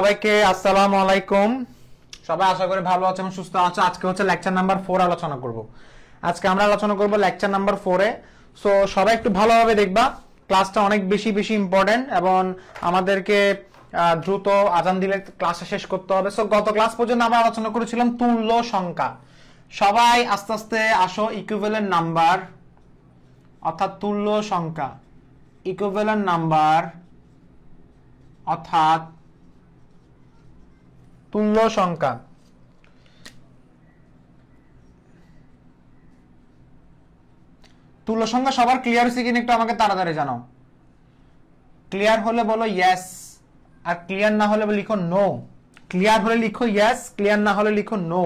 সবাইকে আসসালামু আলাইকুম। সবাই আশা করি ভালো আছেন এবং সুস্থ আছেন। আজকে হচ্ছে লেকচার নাম্বার 4 আলোচনা করব। আজকে আমরা আলোচনা করব লেকচার নাম্বার 4 এ। সো সবাই একটু ভালোভাবে দেখবা, ক্লাসটা অনেক বেশি ইম্পর্টেন্ট এবং আমাদেরকে দ্রুত আজান দিলে ক্লাসটা শেষ করতে হবে। সো গত ক্লাস পর্যন্ত আমরা আলোচনা করেছিলাম তুল্য সংখ্যা। সবাই আস্তে আস্তে আসো, ইকুইভ্যালেন্ট নাম্বার অর্থাৎ তুল্য সংখ্যা, ইকুইভ্যালেন্ট নাম্বার অর্থাৎ তুল্য সংখ্যা। তুল্য সংখ্যা সবার ক্লিয়ার হয়েছে কিনা একটু আমাকে তাড়াতাড়ি জানাও। ক্লিয়ার হলে বলো ইয়েস, আর ক্লিয়ার না হলে লিখো নো। ক্লিয়ার হলে লিখো ইয়েস, ক্লিয়ার না হলে লিখো নো।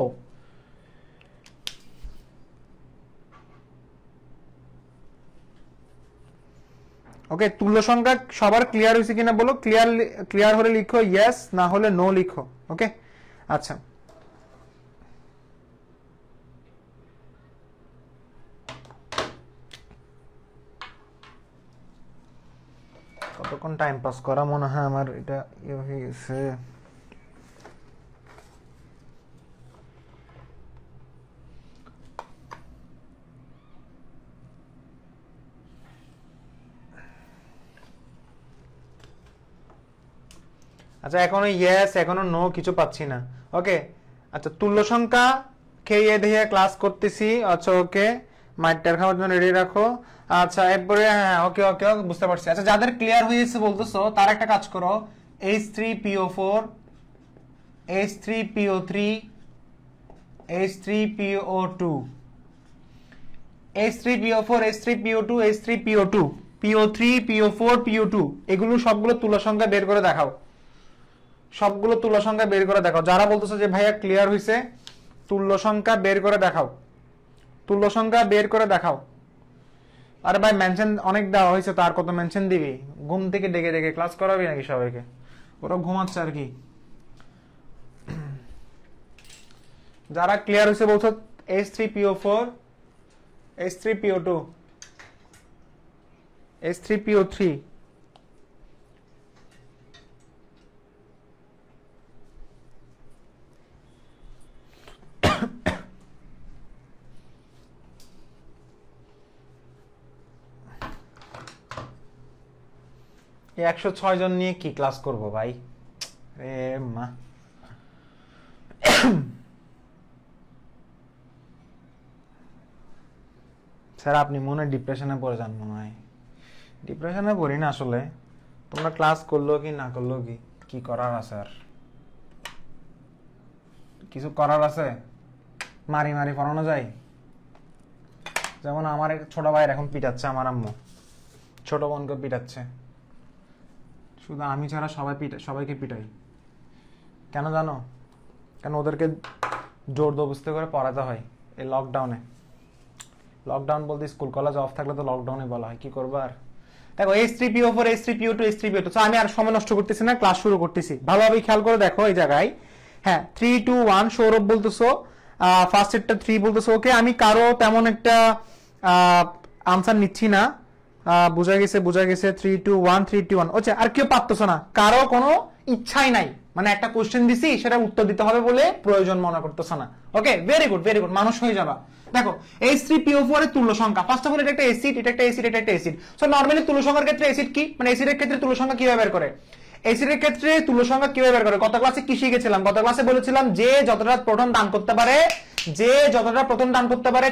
ওকে, তুল্য সংখ্যা সবার ক্লিয়ার হয়েছে কিনা বলো। ক্লিয়ার হলে লিখো ইয়েস, না হলে নো লিখো। ওকে, আচ্ছা কতক্ষণ টাইম পাস করা মনে হয় আমার এটা ইয়ে হয়ে গেছে। আচ্ছা, এখনো ইয়েস এখনো নো কিছু পাচ্ছি না। ওকে, আচ্ছা তুল্য সংখ্যা খেয়ে দিয়ে ক্লাস করতেছি। আচ্ছা ওকে, মাইটার খাওয়ার জন্য রেডি রাখো। আচ্ছা এরপরে হ্যাঁ ওকে ওকে বুঝতে পারছি। আচ্ছা যাদের ক্লিয়ার হয়েছে বলতেছো তারা একটা কাজ করো, H3PO4 H3PO3 H3PO2 H3PO4 H3PO2 H3PO2 PO3 PO4 PO2 এগুলো সবগুলো তুল্য সংখ্যা বের করে দেখাও। সবগুলো তুল্য সংখ্যা বের করে দেখাও। যারা বলতেছো যে ভাইয়া ক্লিয়ার হয়েছে, তুল্য সংখ্যা বের করে দেখাও। তুল্য সংখ্যা বের করে দেখাও। আরে ভাই মেনশন অনেক দেওয়া হয়েছে, তার কত মেনশন দিবি? ঘুম থেকে ডেকে ডেকে ক্লাস করাবি নাকি সবাইকে? ওরা ঘুমাচ্ছে আর কি। যারা ক্লিয়ার হয়েছে বলছো H3PO4 H3PO2 H3PO3 106 জন নিয়ে কি ক্লাস করব ভাই? রে মা, স্যার আপনি মনে হয় ডিপ্রেশনে পড়ে যান মনে হয়। ডিপ্রেশনে পড়ি না আসলে, তোমরা ক্লাস করলো কি না করলো কি করার আছে? আর কিছু করার আছে? মারি মারি পড়ানো যায়? যেমন আমার ছোট ভাইয়ের এখন পিটাচ্ছে আমার আম্মু, ছোট বোনকে পিটাচ্ছে। শুধু আমি ছাড়া সবাইকে পিটাই। কেন জানো? কেন ওদেরকে জোর জবরদস্তি করে পড়াতে হয় এই লকডাউনে। লকডাউন বলতে স্কুল কলেজ অফ থাকলে তো লকডাউনে বলা হয়, কি করবো আর। দেখো H3PO4 H3PO2 H3PO2। আমি আর সময় নষ্ট করতেছি না, ক্লাস শুরু করতেছি। ভালোভাবে খেয়াল করে দেখো এই জায়গায়। হ্যাঁ 3 2 1 সৌরভ বলতেছো, ফার্স্ট সেটটা 3 বলতেছো। ওকে, আমি কারো তেমন একটা আনসার নিচ্ছি না। বোঝা গেছে 3 2 1 3 2 1। আচ্ছা আর কেউ পারতেছো না? কারো কোনো ইচ্ছাই নাই, মানে একটা কোশ্চেন দিছি সেটা উত্তর দিতে হবে বলে প্রয়োজন মনে করতেছো না। ওকে, ভেরি গুড মানুষ হয়ে যাবা। দেখো H3PO4 এর তুল্য সংখ্যা, ফার্স্ট অফ অল এটা একটা অ্যাসিড, এটা একটা অ্যাসিড, এটা একটা অ্যাসিড। সো নরমালি তুল্য সংখ্যার ক্ষেত্রে অ্যাসিড কি, মানে অ্যাসিডের ক্ষেত্রে তুল্য সংখ্যা কিভাবে বের করে? অ্যাসিডের ক্ষেত্রে তুল্য সংখ্যা কিভাবে বের করে? গত ক্লাসে কি শিখেছিলাম? গত ক্লাসে বলেছিলাম যে যতটা প্রোটন দান করতে পারে,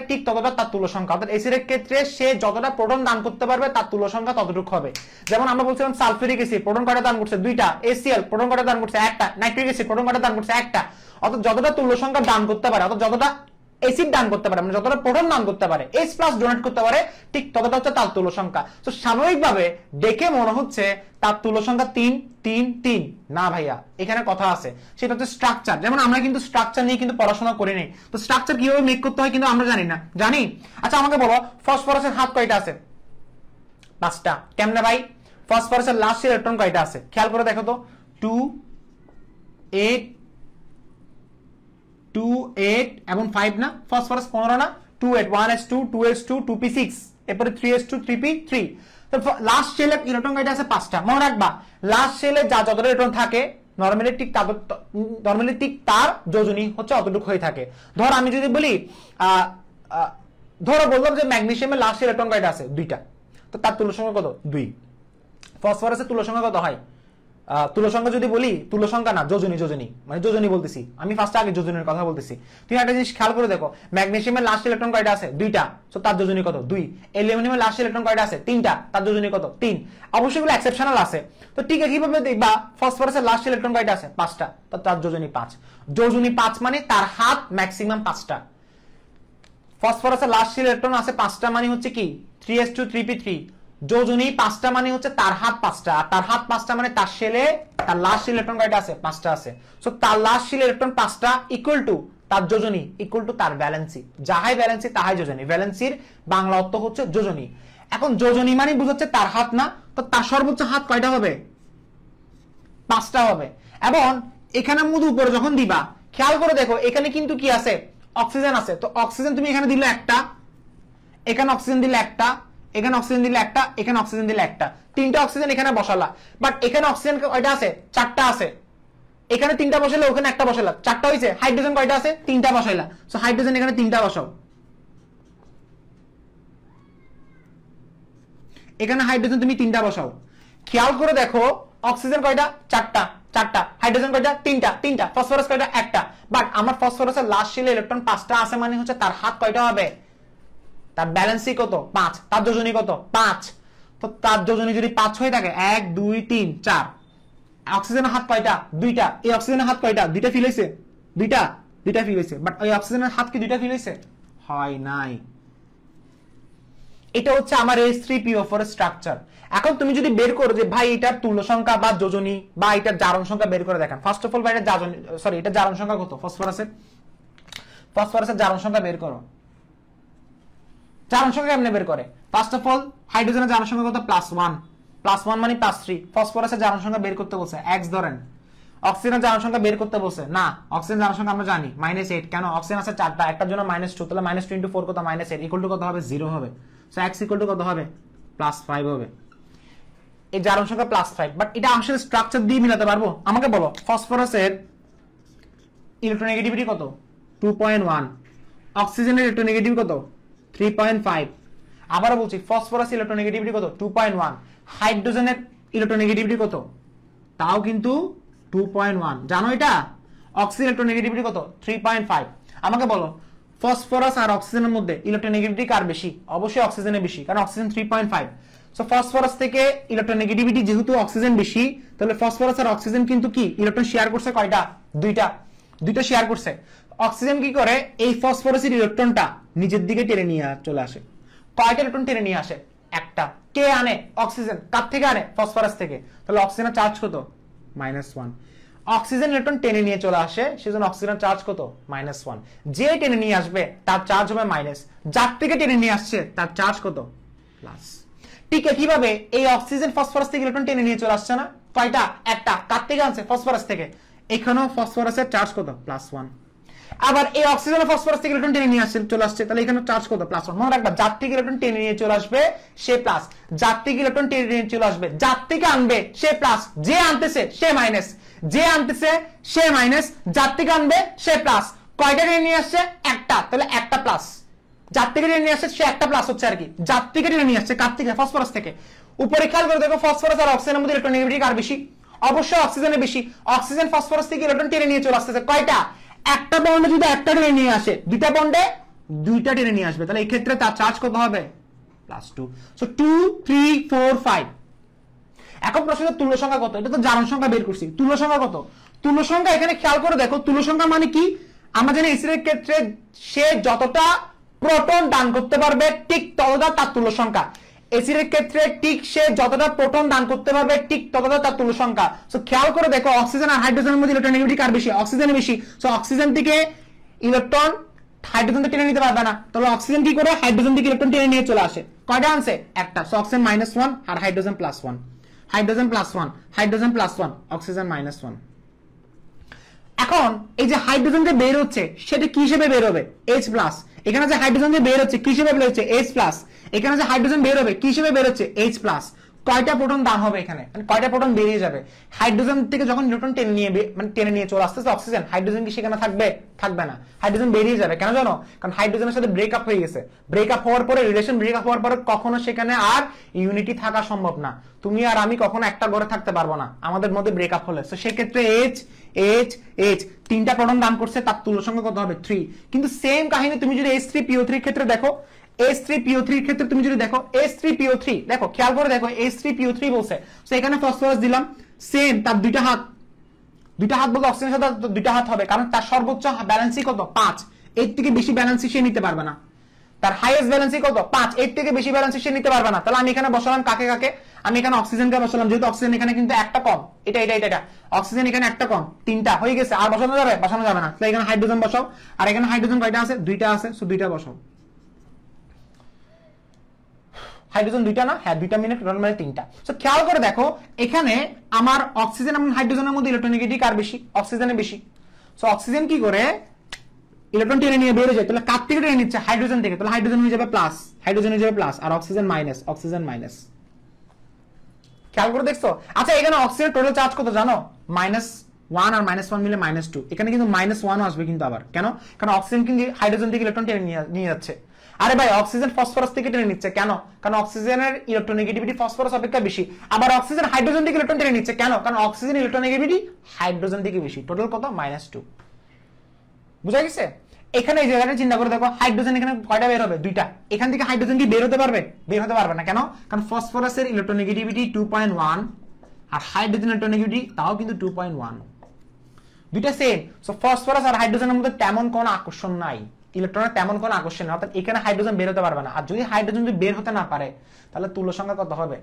ঠিক ততটা তার তুল্য সংখ্যা। অর্থাৎ অ্যাসিডের ক্ষেত্রে সে যতটা প্রোটন দান করতে পারবে তার তুল্য সংখ্যা ততটুকু হবে। যেমন আমরা বলছিলাম সালফিউরিক অ্যাসিড প্রোটন কয়টা দান করছে? 2টা। HCl প্রোটন কয়টা দান করছে? 1টা। নাইট্রিক অ্যাসিড প্রোটন কয়টা দান করছে? 1টা। অর্থাৎ যতটা তুল্য সংখ্যা দান করতে পারে, অর্থাৎ যতটা অ্যাসিড দান করতে পারে, মানে যতটা প্রোটন দান করতে পারে, H+ ডোনেট করতে পারে, ঠিক ততটা হচ্ছে তার তুল্য সংখ্যা। তো সাময়িকভাবে দেখে মনে হচ্ছে তার তুল্য সংখ্যা 3 3 3। না ভাইয়া, এখানে কথা আছে, সেটা হচ্ছে স্ট্রাকচার। যেমন আমরা কিন্তু স্ট্রাকচার নিয়ে কিন্তু পড়াশোনা করি নাই, তো স্ট্রাকচার কিভাবে মেক করতে হয় কিন্তু আমরা জানি না। জানি? আচ্ছা আমাকে বলো ফসফরাসের হাত কয়টা আছে? 5টা। কেমনে ভাই? ফসফরাসের লাস্ট ইলেকট্রন কয়টা আছে? খেয়াল করে দেখো তো। 2 8 2 8 এবং 5 না? ফসফরাস 15 না? 2 8 1s2 2s2 2p6, এরপরে 3s2 3p3। তো লাস্ট শেলে ইলেকট্রন কয়টা আছে? 5টা। মনে রাখবা লাস্ট শেলে যা যতটা ইলেকট্রন থাকে নরমালি ঠিক তার যোজনী হচ্ছে অতটুকু হয়ে থাকে। ধর আমি যদি বলি ধরো বললাম যে ম্যাগনেসিয়ামের লাস্ট ইলেকট্রন কয়টা আছে? 2টা, তো তার তুল্য সংখ্যা কত? 2। ফসফরাসের তুল্য সংখ্যা কত হয়? তুল্য সংখ্যা যদি বলি, তুল্য সংখ্যা না, যোজনী মানে যোজনী বলতেছি আমি, ফার্স্টে আগে যোজনীর কথা বলতেছি। তুমি একটা জিনিস খেয়াল করে দেখো, ম্যাগনেসিয়ামের লাস্ট ইলেকট্রন কয়টা আছে? 2টা, তো তার যোজনী কত? 2। অ্যালুমিনিয়ামের লাস্ট ইলেকট্রন কয়টা আছে? 3টা, তার যোজনী কত? 3। অবশ্যই এগুলো এক্সেপশনাল আছে। তো ঠিক একইভাবে দেখবা ফসফরাসের লাস্ট ইলেকট্রন কয়টা আছে? 5টা, তো তার যোজনী 5। যোজনী 5 মানে তার হাত ম্যাক্সিমাম 5টা। ফসফরাসের লাস্ট ইলেকট্রন আছে 5টা মানে হচ্ছে কি 3s2 3p3। যোজনী 5টা মানে হচ্ছে তার হাত 5টা, আর তার হাত 5টা মানে তার শেলে তার লাস্ট ইলেকট্রন কয়টা আছে? 5টা আছে। সো তার লাস্ট ইলেকট্রন 5টা ইকুয়াল টু তার যোজনী ইকুয়াল টু তার ভ্যালেন্সি। যাহাই ভ্যালেন্সি তাহাই যোজনী। ভ্যালেন্সির বাংলা অর্থ হচ্ছে যোজনী। এখন যোজনী মানে বুঝাচ্ছে তার হাত না, তো তার সর্বোচ্চ হাত কয়টা হবে? 5টা হবে। এবং এখানে মধু উপরে যখন দিবা খেয়াল করে দেখো এখানে কিন্তু কি আছে? অক্সিজেন আছে। তো অক্সিজেন তুমি এখানে দিলে একটা, এখানে অক্সিজেন দিলে একটা, এখানে অক্সিজেন দিলে একটা, এখানে অক্সিজেন দিলে একটা, 3টা অক্সিজেন এখানে বসালা। বাট এখানে অক্সিজেন কয়টা আছে? 4টা আছে। এখানে 3টা বসালে ওখানে একটা বসালা, 4টা হইছে। হাইড্রোজেন কয়টা আছে? 3টা বসাইলা। সো হাইড্রোজেন এখানে 3টা বসাও, এখানে হাইড্রোজেন তুমি 3টা বসাও। খেয়াল করে দেখো অক্সিজেন কয়টা? 4টা। হাইড্রোজেন কয়টা? 3টা। ফসফরাস কয়টা? একটা। বাট আমার ফসফরাসের লাস্ট শেলে ইলেকট্রন 5টা আছে মানে হচ্ছে তার হাত কয়টা হবে? তার ব্যালেন্সই কত? 5। তার যোজনী কত? 5। তো তার যোজনী যদি 5 হয়ে থাকে 1 2 3 4, অক্সিজেনের হাত কয়টা? 2টা। এই অক্সিজেনের হাত কয়টা? 2টা ফিল হইছে? 2টা ফিল হইছে। বাট ওই অক্সিজেনের হাত কি 2টা ফিল হইছে? হয় নাই। এটা হচ্ছে আমার H3PO4 এর স্ট্রাকচার। এখন তুমি যদি বের করো যে ভাই এটার তুল্য সংখ্যা বা যোজনী বা এটার জারণ সংখ্যা বের করে দেখান। ফার্স্ট অফ অল ভাই এটা জারণ সংখ্যা কত? ফসফরাসের জারণ সংখ্যা বের করো। জারণ সংখ্যা কেমনে বের করে? ফার্স্ট অফ অল হাইড্রোজেনের জারণ সংখ্যা কত? +1 মানে +3। ফসফরাসের জারণ সংখ্যা বের করতে বলছে, x ধরেন। অক্সিজেনের জারণ সংখ্যা বের করতে বলছে না, অক্সিজেন জারণ সংখ্যা আমরা জানি -8। কেন? অক্সিজেন আছে 4টা, একটার জন্য -2, তাহলে -2 × 4 কত? -8 ইকুয়াল টু কত হবে? 0 হবে। সো x ইকুয়াল টু কত হবে? +5 হবে। এই জারণ সংখ্যা +5। বাট এটা আসলে স্ট্রাকচার দিয়ে মিলাতে পারবো? আমাকে বলো ফসফরাসের ইলেকট্রোনেগেটিভিটি কত? 2.1। অক্সিজেনের ইলেকট্রোনেগেটিভিটি কত? 3.5। আবারও বলছি ফসফরাস ইলেকট্রোনেগেটিভিটি কত? 2.1। হাইড্রোজেনের ইলেকট্রোনেগেটিভিটি কত? তাও কিন্তু 2.1। জানো এটা? অক্সিজেন ইলেকট্রোনেগেটিভিটি কত? 3.5। আমাকে বলো ফসফরাস আর অক্সিজেনের মধ্যে ইলেকট্রোনেগেটিভিটি কার বেশি? অবশ্যই অক্সিজেনের বেশি, কারণ অক্সিজেন 3.5। সো ফসফরাস থেকে ইলেকট্রোনেগেটিভিটি যেহেতু অক্সিজেন বেশি, তাহলে ফসফরাস আর অক্সিজেন কিন্তু কি ইলেকট্রন শেয়ার করছে কয়টা? 2টা শেয়ার করছে। অক্সিজেন কি করে? এই ফসফরাসের ইলেকট্রনটা নিজের দিকে টেনে নিয়ে চলে আসে। কয়টা ইলেকট্রন টেনে নিয়ে আসে? একটা। কে আনে? অক্সিজেন। কার থেকে আনে? ফসফরাস থেকে। তাহলে অক্সিজেনের চার্জ কত? -1। অক্সিজেন ইলেকট্রন টেনে নিয়ে চলে আসে, সেজন্য অক্সিজেনের চার্জ কত? -1। যে টেনে নিয়ে আসবে তার চার্জ হবে মাইনাস, যার থেকে টেনে নিয়ে আসছে তার চার্জ কত? প্লাস। ঠিক কিভাবে এই অক্সিজেন ফসফরাস থেকে ইলেকট্রন টেনে নিয়ে চলে আসছে না? কয়টা? একটা। কার থেকে আনছে? ফসফরাস থেকে। এখানেও ফসফরাসের চার্জ কত? +1। আবার এই অক্সিজেন ফসফরাস থেকে ইলেকট্রন টেনে নিয়ে চলে আসছে, তাহলে এখানে চার্জ কত? +1। মনে রাখবা যার থেকে ইলেকট্রন টেনে নিয়ে চলে আসবে সে প্লাস, যার থেকে ইলেকট্রন টেনে নিয়ে চলে আসবে, যার থেকে আনবে সে প্লাস, যে আনতেছে সে মাইনাস, যে আনতেছে সে মাইনাস, যার থেকে আনবে সে প্লাস। কয়টা টেনে নিয়ে আসছে? একটা, তাহলে একটা প্লাস। যার থেকে টেনে নিয়ে আসছে সে একটা প্লাস হচ্ছে আর কি। যার থেকে টেনে নিয়ে আসছে কার থেকে? ফসফরাস থেকে। উপরে খেয়াল করে দেখো ফসফরাস আর অক্সিজেনের মধ্যে ইলেকট্রোনেগেটিভিটি কার বেশি? অবশ্যই অক্সিজেনের বেশি। অক্সিজেন ফসফরাস থেকে ইলেকট্রন টেনে নিয়ে চলে আসতেছে কয়টা? একটা বন্ডে যদি একটা টেনে নিয়ে আসে, 2টা বন্ডে 2টা টেনে নিয়ে আসবে, তাহলে এই ক্ষেত্রে তার চার্জ কত হবে? +2। সো 2 3 4 5। এখন প্রশ্ন তুল্য সংখ্যা কত? এটা তো জারণ সংখ্যা বের করছি, তুল্য সংখ্যা কত? তুল্য সংখ্যা এখানে খেয়াল করে দেখো, তুল্য সংখ্যা মানে কি? আমরা জানি এসিডের ক্ষেত্রে সে যতটা প্রোটন দান করতে পারবে ঠিক ততটা তার তুল্য সংখ্যা। এসিডের ক্ষেত্রে ঠিক সে যতটা প্রোটন দান করতে পারবে ঠিক ততটা তার তুল্য সংখ্যা। সো খেয়াল করে দেখো অক্সিজেন আর হাইড্রোজেনের মধ্যে ইলেকট্রোনেগেটিভিটি কার বেশি? অক্সিজেনের বেশি। সো অক্সিজেন থেকে ইলেকট্রন হাইড্রোজেন টেনে নিতে পারবে না, তাহলে অক্সিজেন কি করে? হাইড্রোজেন থেকে ইলেকট্রন টেনে নিয়ে চলে আসে। কয়টা আনছে? একটা। সো অক্সিজেন -1 আর হাইড্রোজেন +1। Hydrogen +1, hydrogen +1, oxygen -1। এখন এই যে হাইড্রোজেন যে বের হচ্ছে সেটা কি হিসেবে বের হবে? H+। এখানে যে হাইড্রোজেন যে বের হচ্ছে কি হিসেবে বের হচ্ছে? H+। এখানে যে হাইড্রোজেন বের হবে কি হিসেবে বের হচ্ছে? H+। কয়টা প্রোটন দান হবে এখানে, মানে কয়টা প্রোটন বেরিয়ে যাবে। হাইড্রোজেন থেকে যখন ইলেকট্রন টেনে নিয়ে চলে আসতেছে অক্সিজেন, হাইড্রোজেন কি সেখানে থাকবে? থাকবে না, হাইড্রোজেন বেরিয়ে যাবে। কেন জানো? কারণ হাইড্রোজেনের সাথে ব্রেকআপ হয়ে গেছে। ব্রেকআপ হওয়ার পরে রিলেশন ব্রেকআপ হওয়ার পরে কখনো সেখানে আর ইউনিটি থাকা সম্ভব না। তুমি আর আমি কখনো একটা ঘরে থাকতে পারবো না আমাদের মধ্যে ব্রেকআপ হলে। তো সেক্ষেত্রে এইচ এইচ এইচ তিনটা প্রোটন দান করছে, তার তুল্য সংখ্যা কত হবে? 3। কিন্তু সেম কাহিনী তুমি যদি H3PO3 এর ক্ষেত্রে দেখো, H3PO3 এর ক্ষেত্রে তুমি যদি দেখো H3PO3 দেখো, খেয়াল করে দেখো H3PO3 বলছে, তো এখানে ফসফরাস দিলাম, সেম তার দুইটা হাত বলতে অক্সিজেনের সাথে দুইটা হাত হবে, কারণ তার সর্বোচ্চ ব্যালেন্সি কত? 5। এর থেকে বেশি ব্যালেন্সি সে নিতে পারবে না। তার হাইয়েস্ট ব্যালেন্সি কত? 5। এর থেকে বেশি ব্যালেন্সি সে নিতে পারবে না। তাহলে আমি এখানে বসালাম কাকে কাকে? আমি এখানে অক্সিজেনকে বসালাম, যেহেতু অক্সিজেন এখানে কিন্তু একটা কম, এটা অক্সিজেন এখানে একটা কম, 3টা হয়ে গেছে। আর বসানো যাবে? বসানো যাবে না। তাহলে এখানে হাইড্রোজেন বসাও, আর এখানে হাইড্রোজেন কয়টা আছে? 2টা আছে, সো 2টা বসাও। হাইড্রোজেন 2টা না? হ্যাঁ 2টা মিনিট, টোটাল মানে 3টা। সো খেয়াল করে দেখো এখানে আমার অক্সিজেন এবং হাইড্রোজেনের মধ্যে ইলেকট্রোনেগেটিভ কার বেশি? অক্সিজেনের বেশি। সো অক্সিজেন কি করে ইলেকট্রন টেনে নিয়ে বের হয়ে যায়, তাহলে কার থেকে টেনে নিচ্ছে? হাইড্রোজেন থেকে। তাহলে হাইড্রোজেন হয়ে যাবে প্লাস, আর অক্সিজেন মাইনাস। খেয়াল করে দেখছো? আচ্ছা এখানে অক্সিজেনের টোটাল চার্জ কত জানো? -1 আর -1 মিলে -2। এখানে কিন্তু -1 আসবে কিন্তু আবার। কেন? কারণ অক্সিজেন কিন্তু হাইড্রোজেন থেকে ইলেকট্রন টেনে নিয়ে যাচ্ছে। আরে ভাই অক্সিজেন ফসফরাস থেকে টেনে নিচ্ছে, কেন? কারণ অক্সিজেনের ইলেকট্রোনেগেটিভিটি ফসফরাস অপেক্ষা বেশি। আবার অক্সিজেন হাইড্রোজেন থেকে ইলেকট্রন টেনে নিচ্ছে, কেন? কারণ অক্সিজেন ইলেকট্রোনেগেটিভিটি হাইড্রোজেন থেকে বেশি। টোটাল কত? -2। বুঝা গেছে? এখানে এই জায়গাটা চিন্তা করে দেখো, হাইড্রোজেন এখানে কয়টা বের হবে? 2টা। এখান থেকে হাইড্রোজেন কি বের হতে পারবে? বের হতে পারবে না। কেন? কারণ ফসফরাসের ইলেকট্রোনেগেটিভিটি 2.1 আর হাইড্রোজেন ইলেকট্রোনেগেটিভিটি তাও কিন্তু 2.1। দুইটা সেম। সো ফসফরাস আর হাইড্রোজেনের মধ্যে তেমন কোনো আকর্ষণ নাই, ইলেকট্রনের তেমন কোনো আকর্ষণ নেই, অর্থাৎ এখানে হাইড্রোজেন বের হতে পারবে না। আর যদি হাইড্রোজেন যদি বের হতে না পারে তাহলে তুল্য সংখ্যা কত হবে?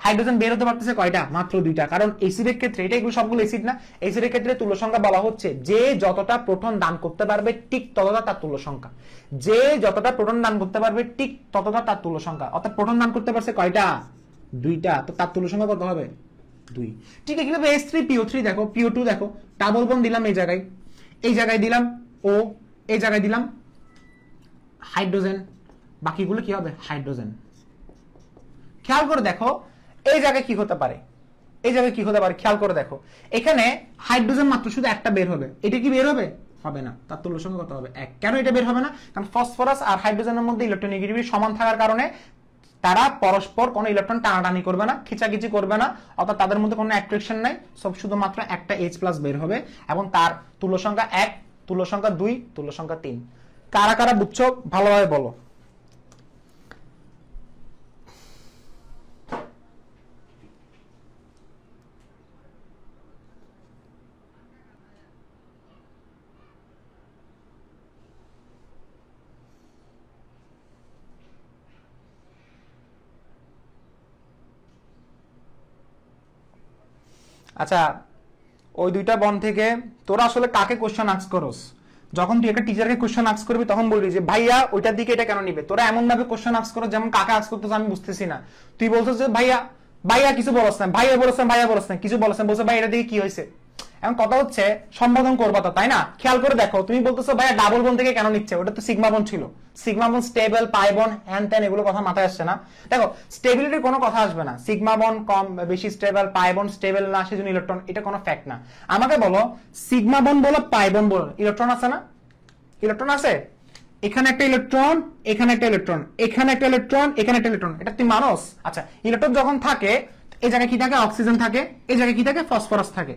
হাইড্রোজেন বের হতে পারতেছে কয়টা? মাত্র 2টা। কারণ এসিডের ক্ষেত্রে, এটা এগুলো সবগুলো এসিড না, এসিডের ক্ষেত্রে তুল্য সংখ্যা বলা হচ্ছে যে যতটা প্রোটন দান করতে পারবে ঠিক ততটা তার তুল্য সংখ্যা। যে যতটা প্রোটন দান করতে পারবে ঠিক ততটা তার তুল্য সংখ্যা। অর্থাৎ প্রোটন দান করতে পারছে কয়টা? 2টা। তো তার তুল্য সংখ্যা কত হবে? 2। ঠিক আছে, কিভাবে? H3PO3 দেখো, PO2 দেখো, ডাবল বন্ড দিলাম এই জায়গায় দিলাম O, এই জায়গায় দিলাম হাইড্রোজেন, বাকিগুলো কি হবে? হাইড্রোজেন। খেয়াল করে দেখো এই জায়গায় কি হতে পারে, খেয়াল করে দেখো এখানে হাইড্রোজেন মাত্র শুধু একটা বের হবে, এটা কি বের হবে? হবে না। তার তুল্য সংখ্যা কত হবে? 1। কেন এটা বের হবে না? কারণ ফসফরাস আর হাইড্রোজেনের মধ্যে ইলেকট্রোনেগেটিভিটি সমান থাকার কারণে তারা পরস্পর কোনো ইলেকট্রন টানাটানি করবে না, খিচাখিচি করবে না, অর্থাৎ তাদের মধ্যে কোনো অ্যাট্রাকশন নাই। সব শুধুমাত্র একটা H+ বের হবে এবং তার তুল্য সংখ্যা 1, তুল্য সংখ্যা 2, তুল্য সংখ্যা 3। কারা কারা বুঝছো ভালোভাবে বলো। আচ্ছা ওই 2টা বন্ড থেকে তোরা আসলে কাকে কোশ্চেন আস্ক করস? যখন তুই একটা টিচারকে কোশ্চেন আস্ক করবি তখন বলবি যে ভাইয়া ওইটার দিকে এটা কেন নিবে। তোরা এমন ভাবে কোশ্চেন আস্ক করস যেমন কাকে আস্ক করতেছ আমি বুঝতেছি না। তুই বলছিস যে ভাইয়া কিছু বলছ না, ভাইয়া বলছ না, কিছু বলছ না, বলছে ভাই এটা দিকে কি হয়েছে। এখন কথা হচ্ছে সম্বোধন করবা তো, তাই না? খেয়াল করে দেখো, তুমি বলতেছো ভাইয়া ডাবল বন্ড থেকে কেন নিচ্ছে, ওটা তো সিগমা বন্ড ছিল। Sigma bond stable, pi bond হ্যান ত্যান এগুলো কথা মাথায় আসছে না। দেখো স্টেবিলিটির কোনো কথা আসবে না, সিগমা বন্ড কম বেশি স্টেবল, পাই বন্ড স্টেবল না সেজন্য ইলেকট্রন, এটা কোনো ফ্যাক্ট না। আমাকে বলো সিগমা বন্ড বলো, পাই বন্ড বলো, ইলেকট্রন আছে না? ইলেকট্রন আছে। এখানে একটা ইলেকট্রন, এখানে একটা ইলেকট্রন, এখানে একটা ইলেকট্রন, এখানে একটা ইলেকট্রন, এটা তুই মানস? আচ্ছা ইলেকট্রন যখন থাকে এই জায়গায় কি থাকে? অক্সিজেন থাকে। এই জায়গায় কি থাকে? ফসফরাস থাকে।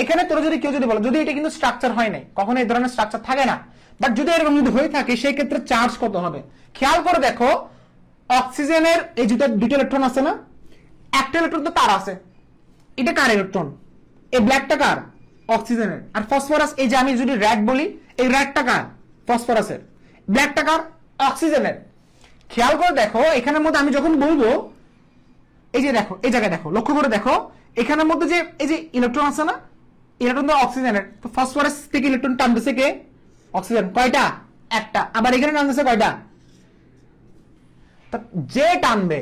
এখানে তোরা যদি কেউ যদি বলো, যদি এটা কিন্তু স্ট্রাকচার হয় নাই, কখনো এই ধরনের স্ট্রাকচার থাকে না, বাট যদি এরকম যদি হয়ে থাকে সেই ক্ষেত্রে চার্জ কত হবে? খেয়াল করে দেখো অক্সিজেনের এই দুটো ইলেকট্রন আছে না, একটা ইলেকট্রন তো তার আছে, এটা কার ইলেকট্রন? এই ব্ল্যাকটা কার? অক্সিজেনের। আর ফসফরাস, এই যে আমি যদি র্যাড বলি, এই র্যাডটা কার? ফসফরাসের। ব্ল্যাকটা কার? অক্সিজেনের। খেয়াল করে দেখো এখানের মধ্যে আমি যখন বলবো, এই যে দেখো এই জায়গায় দেখো, লক্ষ্য করে দেখো এখানের মধ্যে যে এই যে ইলেকট্রন আছে না, ইলেকট্রন তো অক্সিজেনের, তো ফসফরাস থেকে ইলেকট্রন টানতেছে কে? অক্সিজেন। কয়টা? একটা। আবার এখানে টানতেছে কয়টা? যে টানবে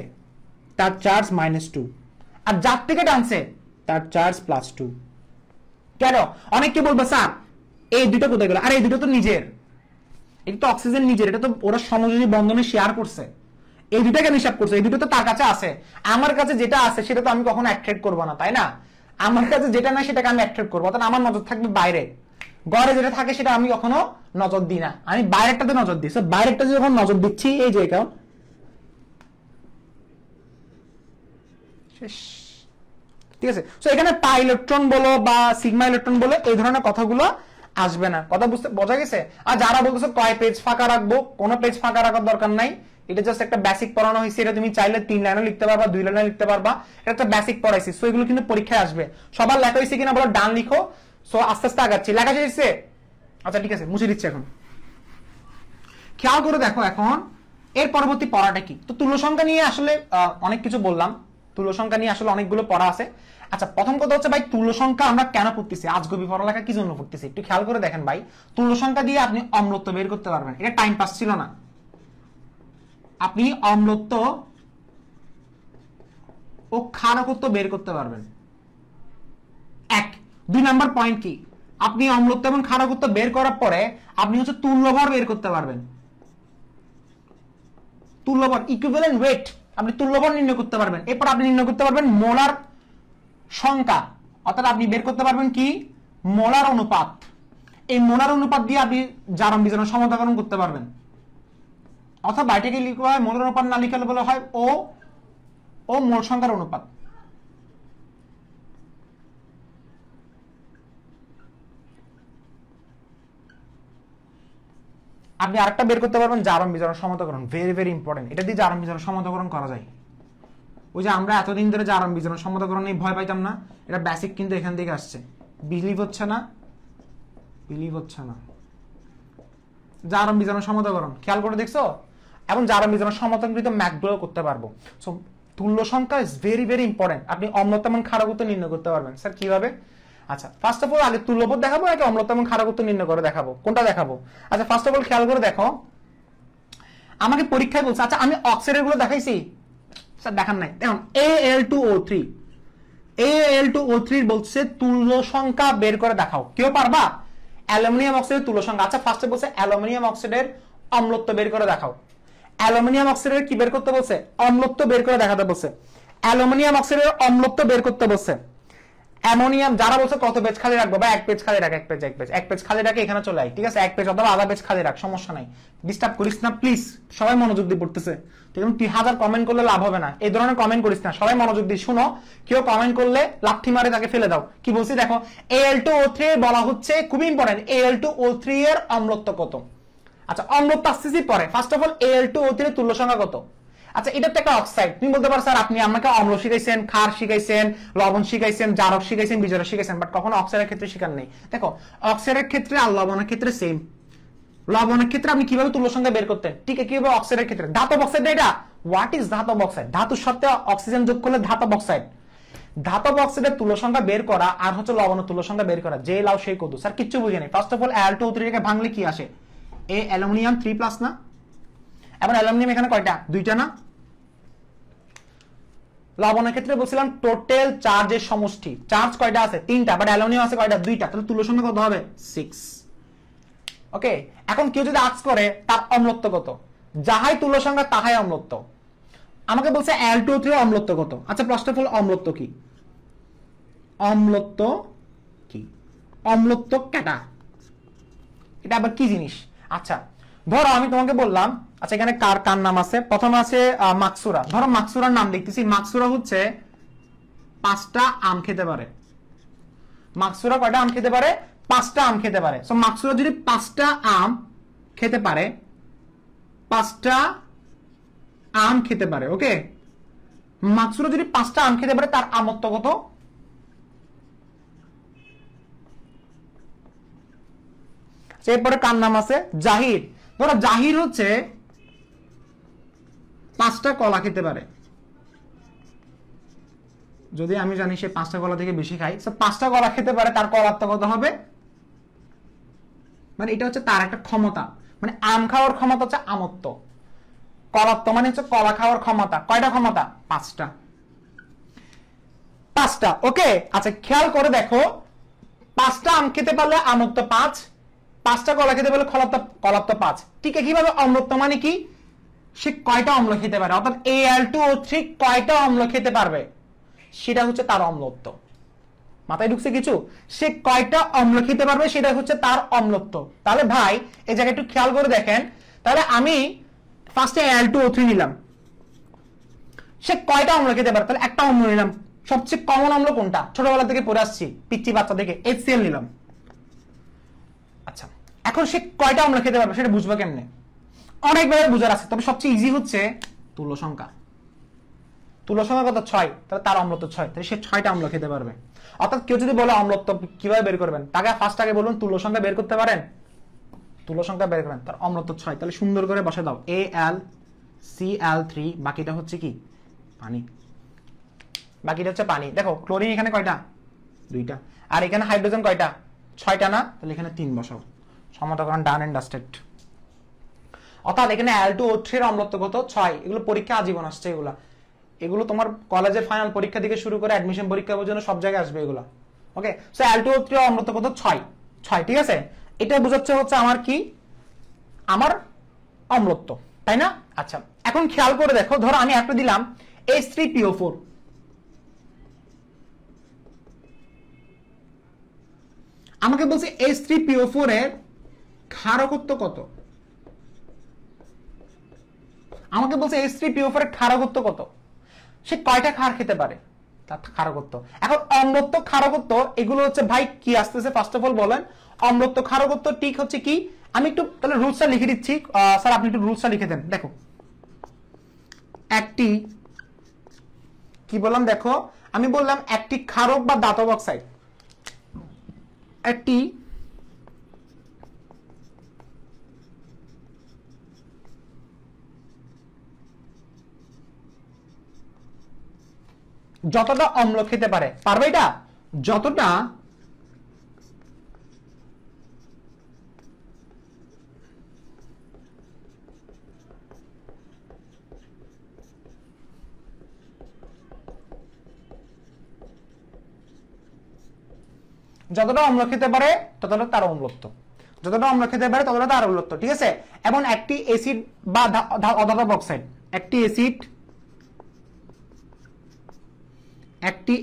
তার চার্জ -2, আর যার থেকে টানছে তার চার্জ +2। কেন? অনেকে বলবে স্যার এই দুটো কোথায় গেল? আর এই দুটো তো নিজের, এটা তো অক্সিজেন নিজের, এটা তো ওরা সমযোজী বন্ধনে শেয়ার করছে। এই দুটো কেন হিসাব করছো? এই দুটো তো তার কাছে আছে, আমার কাছে যেটা আছে সেটা তো আমি কখনো অ্যাট্রাক্ট করবো না, তাই না? আমার কাছে যেটা নাই সেটাকে আমি অ্যাট্রাক্ট করবো, অর্থাৎ আমার নজর থাকবে বাইরে। ঘরে যেটা থাকে সেটা আমি কখনো নজর দিই না, আমি বাইরেরটাতে নজর দিই। বাইরেরটা যখন নজর দিচ্ছি, এই যে একাউন্ট শেষ, ঠিক আছে? সো এখানে পাই ইলেকট্রন বলো বা সিগমা ইলেকট্রন বলো, এই ধরনের কথাগুলো আসবে না। কথা বোঝা গেছে? আর যারা বলতেছো কয় পেজ ফাঁকা রাখবো, কোনো পেজ ফাঁকা রাখার দরকার নাই, এটা জাস্ট একটা বেসিক পড়ানো হয়েছে। এটা তুমি চাইলে 3 লাইনও লিখতে পারবা, 2 লাইনও লিখতে পারবা, এটা একটা বেসিক পড়াইছি। সো এগুলো কিন্তু পরীক্ষায় আসবে। সবার লেখা হয়েছে কিনা বলো ডান লিখো। সো আস্তে আস্তে আগাচ্ছি। লেখা শেষে? আচ্ছা ঠিক আছে, মুছে দিচ্ছি। এখন খেয়াল করে দেখো, এখন এর পরবর্তী পড়াটা কি। তো তুল্য সংখ্যা নিয়ে আসলে অনেক কিছু বললাম, তুল্য সংখ্যা নিয়ে আসলে অনেকগুলো পড়া আছে। আচ্ছা, প্রথম কথা হচ্ছে ভাই, তুল্য সংখ্যা আমরা কেন পড়তেছি, আজগবি পড়ালেখা কি জন্য পড়তেছি, একটু খেয়াল করে দেখেন ভাই। তুল্য সংখ্যা দিয়ে আপনি অম্লত্ব বের করতে পারবেন, এটা টাইম পাস ছিল না। আপনি অম্লত্ব ও ক্ষারকত্ব বের করতে পারবেন। 1 2 নাম্বার পয়েন্ট কি, আপনি অম্লত্ব এবং ক্ষারকত্ব বের করার পরে আপনি হচ্ছে তুল্যভর বের করতে পারবেন। তুল্যভর, ইকুইভ্যালেন্ট ওয়েট, আপনি তুল্যভর নির্ণয় করতে পারবেন। এরপর আপনি নির্ণয় করতে পারবেন মোলার সংখ্যা, অর্থাৎ আপনি বের করতে পারবেন কি, মোলার অনুপাত। এই মোলার অনুপাত দিয়ে আপনি জারণ বিজারণ সমতাকরণ করতে পারবেন। অথবা এটাকে লিখা হয় মোলার অনুপাত, না লিখলে বলা হয় ও মোল সংখ্যার অনুপাত। আপনি আরেকটা বের করতে পারবেন জারণ বিজারণ সমতাকরণ, ভেরি ভেরি ইম্পর্টেন্ট। এটা দিয়ে জারণ বিজারণ সমতাকরণ করা যায়। ওই যে আমরা এতদিন ধরে জারণ বিজারণ সমতাকরণ নিয়ে ভয় পাইতাম না, এটা বেসিক কিন্তু এখান থেকে আসছে। বিলিভ হচ্ছে না, বিলিভ হচ্ছে না। জারণ বিজারণ সমতাকরণ খেয়াল করে দেখছো, এবং জারণ বিজারণ সমতাকৃত ম্যাথগুলো করতে পারবো। সো তুল্য সংখ্যা ইজ ভেরি ভেরি ইম্পর্টেন্ট। আপনি অম্লত্ব এবং ক্ষারকত্ব নির্ণয় করতে পারবেন। স্যার কিভাবে? আচ্ছা, ফার্স্ট অফ অল আগে তুল্যপদ দেখাবো নাকি অম্লত্ব এবং ক্ষারকত্ব নির্ণয় করে দেখাবো, কোনটা দেখাবো? আচ্ছা, ফার্স্ট অফ অল খেয়াল করে দেখো, আমাকে পরীক্ষায় বলছে, আচ্ছা আমি অক্সাইডের গুলো দেখাইছি, স্যার দেখান নাই। দেখুন Al2O3, Al2O3 বলছে তুল্য সংখ্যা বের করে দেখাও। কেউ পারবা? অ্যালুমিনিয়াম অক্সাইডের তুল্য সংখ্যা। আচ্ছা, ফার্স্টে বলছে অ্যালুমিনিয়াম অক্সাইডের অম্লত্ব বের করে দেখাও। অ্যালুমিনিয়াম অক্সাইডের কি বের করতে বলছে? অম্লত্ব বের করে দেখাতে বলছে। অ্যালুমিনিয়াম অক্সাইডের অম্লত্ব বের করতে বলছে। অ্যামোনিয়াম, যারা বলছে কত পেজ খালি রাখবো বা 1 পেজ খালি রাখ, 1 পেজ খালি রাখে এখানে চলে আয়, ঠিক আছে? 1 পেজ অথবা আধা পেজ খালি রাখ, সমস্যা নাই, ডিস্টার্ব করিস না প্লিজ। সবাই মনোযোগ দিয়ে পড়তেছে, ঠিক আছে? 3000 কমেন্ট করলে লাভ হবে না, এই ধরনের কমেন্ট করিস না, সবাই মনোযোগ দিয়ে শুনো। কেউ কমেন্ট করলে লাঠি মারে তাকে ফেলে দাও। কি বলছি দেখো, Al2O3 বলা হচ্ছে, খুবই ইম্পর্টেন্ট, Al2O3 এর অম্লত্ব কত। আচ্ছা, অম্লত্ব আসতেছি পরে। ফার্স্ট অফ অল Al2O3 এর তুল্য সংখ্যা কত? আচ্ছা, এটা তো একটা অক্সাইড। তুমি বলতে পারো স্যার আপনি আমাকে অম্ল শিখাইছেন, ক্ষার শিখাইছেন, লবণ শিখাইছেন, জারক শিখাইছেন, বিজারক শিখাইছেন, বাট কখনো অক্সাইডের ক্ষেত্রে শিখান নেই। দেখো, অক্সাইডের ক্ষেত্রে আর লবণের ক্ষেত্রে সেম। লবণের ক্ষেত্রে আপনি কিভাবে তুল্য সংখ্যা বের করতেন, ঠিক আছে? কিভাবে অক্সাইডের ক্ষেত্রে, ধাতব অক্সাইড। এটা হোয়াট ইজ ধাতব অক্সাইড? ধাতুর সাথে অক্সিজেন যোগ করলে ধাতব অক্সাইড। ধাতব অক্সাইডের তুল্য সংখ্যা বের করা আর হচ্ছে লবণের তুল্য সংখ্যা বের করা, যে লাও সেই কদু। স্যার কিচ্ছু বুঝে নেই। ফার্স্ট অফ অল Al2O3 কে ভাঙলে কি আসে? অ্যালুমিনিয়াম 3+ না? এবং অ্যালুমিনিয়াম এখানে কয়টা? 2টা না? লবণের ক্ষেত্রে বলছিলাম টোটাল চার্জের সমষ্টি, চার্জ কয়টা আছে? 3টা, বাট অ্যালুমিনিয়াম আছে কয়টা? 2টা। তাহলে তুল্য সংখ্যা কত হবে? 6। ওকে, এখন কেউ যদি আস্ক করে তার অম্লত্ব কত, যাহাই তুল্য সংখ্যা তাহাই অম্লত্ব। আমাকে বলছে Al2O3 অম্লত্ব কত। আচ্ছা, ফার্স্ট অফ অল অম্লত্ব কি? অম্লত্ব কি? অম্লত্ব কেটা, এটা আবার কি জিনিস? আচ্ছা, ধরো আমি তোমাকে বললাম, আচ্ছা এখানে কার কার নাম আছে? প্রথমে আছে মাকসুরা। ধরো মাকসুরার নাম দেখতেছি, মাকসুরা হচ্ছে 5টা আম খেতে পারে। মাকসুরা কয়টা আম খেতে পারে? 5টা আম খেতে পারে। সো মাকসুরা যদি 5টা আম খেতে পারে, 5টা আম খেতে পারে, ওকে? মাকসুরা যদি 5টা আম খেতে পারে, তার আমত্ব কত? এরপরে কার নাম আছে? জাহির। ধরো জাহির হচ্ছে 5টা কলা খেতে পারে। যদি আমি জানি সে 5টা কলা থেকে বেশি খাই, 5টা কলা খেতে পারে, তার কলাত্ব কত হবে? মানে এটা হচ্ছে তার একটা ক্ষমতা, মানে আম খাওয়ার ক্ষমতা হচ্ছে আমত্ব, কলাত্ব মানে হচ্ছে কলা খাওয়ার ক্ষমতা। কয়টা ক্ষমতা? 5টা। 5টা, ওকে? আচ্ছা, খেয়াল করে দেখো, 5টা আম খেতে পারলে আমত্ব 5, 5টা কলা খেতে পারলে কলাত্ব 5। ঠিক আছে, কিভাবে অম্লত্ব মানে কি? সে কয়টা অম্ল খেতে পারে, অর্থাৎ Al2O3 কয়টা অম্ল খেতে পারবে সেটা হচ্ছে তার অম্লত্ব। মাথায় ঢুকছে কিছু? সে কয়টা অম্ল খেতে পারবে সেটা হচ্ছে তার অম্লত্ব। তাহলে ভাই এই জায়গায় একটু খেয়াল করে দেখেন, তাহলে আমি ফার্স্টে Al2O3 নিলাম, সে কয়টা অম্ল খেতে পারে, তাহলে একটা অম্ল নিলাম। সবচেয়ে কমন অম্ল কোনটা, ছোটবেলা থেকে পড়ে আসছি পিচ্চি বাচ্চা থেকে, HCl নিলাম। আচ্ছা, এখন সে কয়টা অম্ল খেতে পারবে সেটা বুঝবো কেমনে? অনেকভাবে বুঝার আছে, তবে সবচেয়ে ইজি হচ্ছে তুল্য সংখ্যা। তুল্য সংখ্যা কত? 6, তাহলে তার অম্লত্ব 6, তাহলে সে 6টা অম্ল খেতে পারবে। অর্থাৎ কেউ যদি বলে অম্লত্ব কিভাবে বের করবেন, তাকে ফার্স্ট আগে বলুন তুল্য সংখ্যা বের করতে পারেন, তুল্য সংখ্যা বের করেন, তার অম্লত্ব 6, তাহলে সুন্দর করে বসে দাও AlCl3, বাকিটা হচ্ছে কি পানি, বাকিটা হচ্ছে পানি। দেখো ক্লোরিন এখানে কয়টা? 2টা, আর এখানে হাইড্রোজেন কয়টা? 6টা না, তাহলে এখানে 3 বসাও, সমতাকরণ ডান এন্ড ডাস্টেড। অর্থাৎ এখানে Al2O3 এর অম্লত্ব কত? 6। এগুলো পরীক্ষা আজীবন আসছে, এগুলো তোমার কলেজের ফাইনাল পরীক্ষা থেকে শুরু করে অ্যাডমিশন পরীক্ষা পর্যন্ত সব জায়গায় আসবে এগুলো। ওকে, সো Al2O3 এর অম্লত্ব কত? 6, ঠিক আছে? এটা বোঝাচ্ছে হচ্ছে আমার কি, আমার অম্লত্ব, তাই না? আচ্ছা, এখন খেয়াল করে দেখো, ধরো আমি একটা দিলাম H3PO4, আমাকে বলছে H3PO4 এর ক্ষারকত্ব কত, আমাকে বলছে H3PO4 এর ক্ষারকত্ব কত, সে কয়টা ক্ষার খেতে পারে তার ক্ষারকত্ব। এখন অম্লত্ব ক্ষারকত্ব এগুলো হচ্ছে ভাই কি আসতেছে, ফার্স্ট অফ অল বলেন অম্লত্ব ক্ষারকত্ব ঠিক হচ্ছে কি। আমি একটু তাহলে রুলসটা লিখে দিচ্ছি, স্যার আপনি একটু রুলসটা লিখে দেন। দেখো একটি কি বললাম, দেখো আমি বললাম একটি ক্ষারক বা ধাতব অক্সাইড, একটি যতটা অম্ল খেতে পারে, পারবে এটা? যতটা যতটা অম্ল খেতে পারে ততটা তার অম্লত্ব, যতটা অম্ল খেতে পারে ততটা তার অম্লত্ব, ঠিক আছে? এবং একটি অ্যাসিড বা অধাতব অক্সাইড, একটি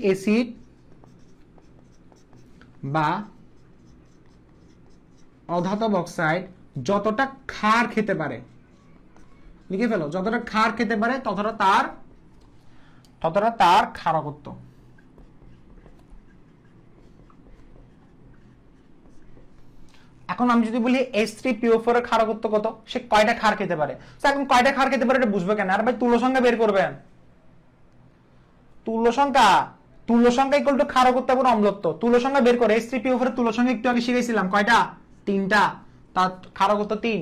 অ্যাসিড বা অধাতব অক্সাইড যতটা ক্ষার খেতে পারে, লিখে ফেলো, যতটা ক্ষার খেতে পারে ততটা তার ক্ষারকত্ব। এখন আমি যদি বলি H3PO4 এর ক্ষারকত্ব কত, সে কয়টা ক্ষার খেতে পারে, এখন কয়টা ক্ষার খেতে পারে এটা বুঝবো কেন? আর ভাই তুল্য সংখ্যা বের করবেন, তুল্য সংখ্যা ইকুয়াল টু ক্ষারকত্ব এবং অম্লত্ব। তুল্য সংখ্যা বের করে H3PO4 এর তুল্য সংখ্যা একটু আগে শিখেছিলাম, কয়টা? 3টা, তার ক্ষারকত্ব 3,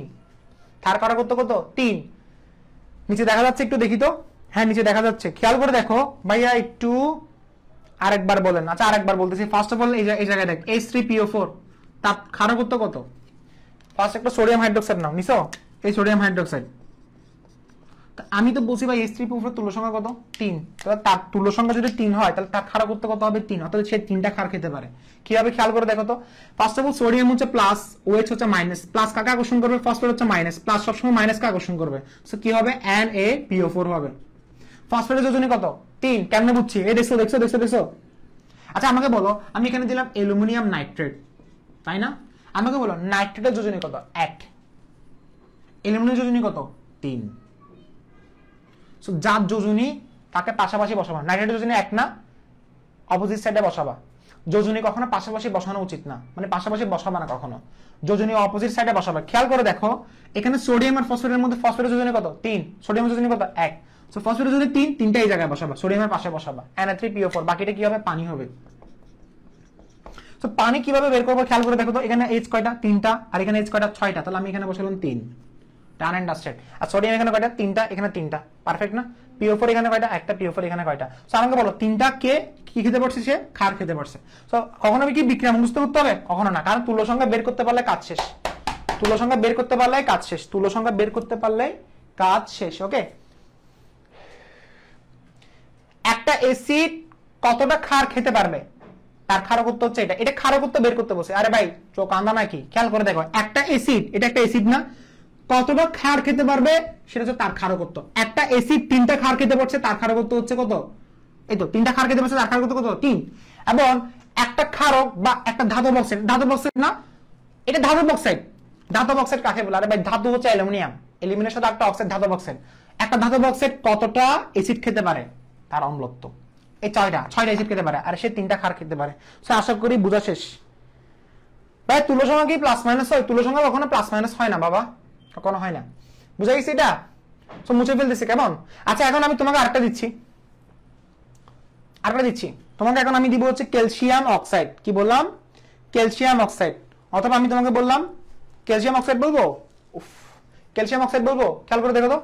তার ক্ষারকত্ব কত? 3। নিচে দেখা যাচ্ছে একটু দেখি তো, হ্যাঁ নিচে দেখা যাচ্ছে, খেয়াল করে দেখো ভাইয়া একটু আরেকবার বলেন। আচ্ছা আরেকবার বলতেছি, ফার্স্ট অফ অল এই জায়গায় দেখ H3PO4 তার ক্ষারকত্ব কত? ফার্স্ট একটা সোডিয়াম হাইড্রোক্সাইড নাও, নিছো এই সোডিয়াম হাইড্রোক্সাইড, আমি তো বলছি ভাই H3PO4 তুল্য সংখ্যা কত? 3, তাহলে তার তুল্য সংখ্যা যদি 3 হয় তাহলে তার ক্ষারকত্ব কত হবে? 3, অর্থাৎ সে 3টা ক্ষার খেতে পারে। কিভাবে খেয়াল করে দেখো তো, ফার্স্ট অফ অল সোডিয়াম হচ্ছে প্লাস, OH হচ্ছে মাইনাস, প্লাস কাকে আকর্ষণ করবে? ফসফেট হচ্ছে মাইনাস, প্লাস সবসময় মাইনাসকে আকর্ষণ করবে, সো কি হবে? NaPO4 হবে। ফসফেটের যোজনী কত? 3, কেমনে বুঝছি? এই দেখছো। আচ্ছা আমাকে বলো, আমি এখানে দিলাম অ্যালুমিনিয়াম নাইট্রেট, তাই না? আমাকে বলো নাইট্রেটের যোজনী কত? 1, অ্যালুমিনিয়াম যোজনী কত? 3। সো যার যোজনী তাকে পাশাপাশি বসাবা, নাইট্রেটের যোজনী 1 না, অপোজিট সাইডে বসাবা। যোজনী কখনো পাশাপাশি বসানো উচিত না, মানে পাশাপাশি বসাবা না কখনো, যোজনী অপোজিট সাইডে বসাবা। খেয়াল করে দেখো এখানে সোডিয়াম আর ফসফেটের মধ্যে ফসফেটের যোজনী কত? 3, সোডিয়ামের যোজনী কত? 1। সো ফসফেটের যোজনী 3, 3টা এই জায়গায় বসাবা, সোডিয়ামের পাশে বসাবা, Na3PO4, বাকিটা কি হবে? পানি হবে। সো পানি কিভাবে বের করবো খেয়াল করে দেখো তো, এখানে H কয়টা? 3টা, আর এখানে H কয়টা? 6টা, তাহলে আমি এখানে বসালাম 3, ডান এন্ড ডাস্টেড। আর সোডিয়াম এখানে কয়টা? 3টা, এখানে 3টা, পারফেক্ট না? PO4 এখানে কয়টা? একটা, PO4 এখানে কয়টা? সো আমাকে বলো 3টা কে কি খেতে পারছে? সে ক্ষার খেতে পারছে। সো কখনো কি বিক্রিয়া মুখস্থ করতে হবে? কখনো না, কারণ তুল্য সংখ্যা বের করতে পারলে কাজ শেষ, তুল্য সংখ্যা বের করতে পারলে কাজ শেষ, তুল্য সংখ্যা বের করতে পারলে কাজ শেষ। ওকে, একটা অ্যাসিড কতটা ক্ষার খেতে পারবে তার ক্ষারকত্ব হচ্ছে এটা, এটা ক্ষারকত্ব বের করতে বসে। আরে ভাই চোখ আন্দা নাকি? খেয়াল করে দেখো, একটা অ্যাসিড, এটা একটা অ্যাসিড না, কতটা ক্ষার খেতে পারবে সেটা হচ্ছে তার ক্ষারকত্ব। একটা অ্যাসিড 3টা ক্ষার খেতে পারছে, তার ক্ষারকত্ব হচ্ছে কত? এই তো 3টা ক্ষার খেতে পারছে, তার ক্ষারকত্ব কত? 3। এবং একটা ক্ষারক বা একটা ধাতব অক্সাইড, ধাতব অক্সাইড না, এটা ধাতব অক্সাইড। ধাতব অক্সাইড কাকে বলে? আরে ভাই ধাতু হচ্ছে অ্যালুমিনিয়াম, অ্যালুমিনিয়ামের সাথে একটা অক্সাইড, ধাতব অক্সাইড। একটা ধাতব অক্সাইড কতটা অ্যাসিড খেতে পারে? তার অম্লত্ব। এই 6টা অ্যাসিড খেতে পারে, আর সে 3টা ক্ষার খেতে পারে। সো আশা করি বোঝা শেষ। ভাই তুল্য সংখ্যা কি প্লাস মাইনাস হয়? তুল্য সংখ্যা কখনো প্লাস মাইনাস হয় না বাবা, কখনো হয় না। বুঝা গেছে এটা? সো মুছে ফেলতেছি কেমন? আচ্ছা এখন আমি তোমাকে আরেকটা দিচ্ছি, তোমাকে এখন আমি দিব হচ্ছে ক্যালসিয়াম অক্সাইড। কি বললাম? Calcium oxide. অথবা আমি তোমাকে বললাম ক্যালসিয়াম অক্সাইড বলবো। উফ, ক্যালসিয়াম অক্সাইড বলবো। খেয়াল করে দেখো তো,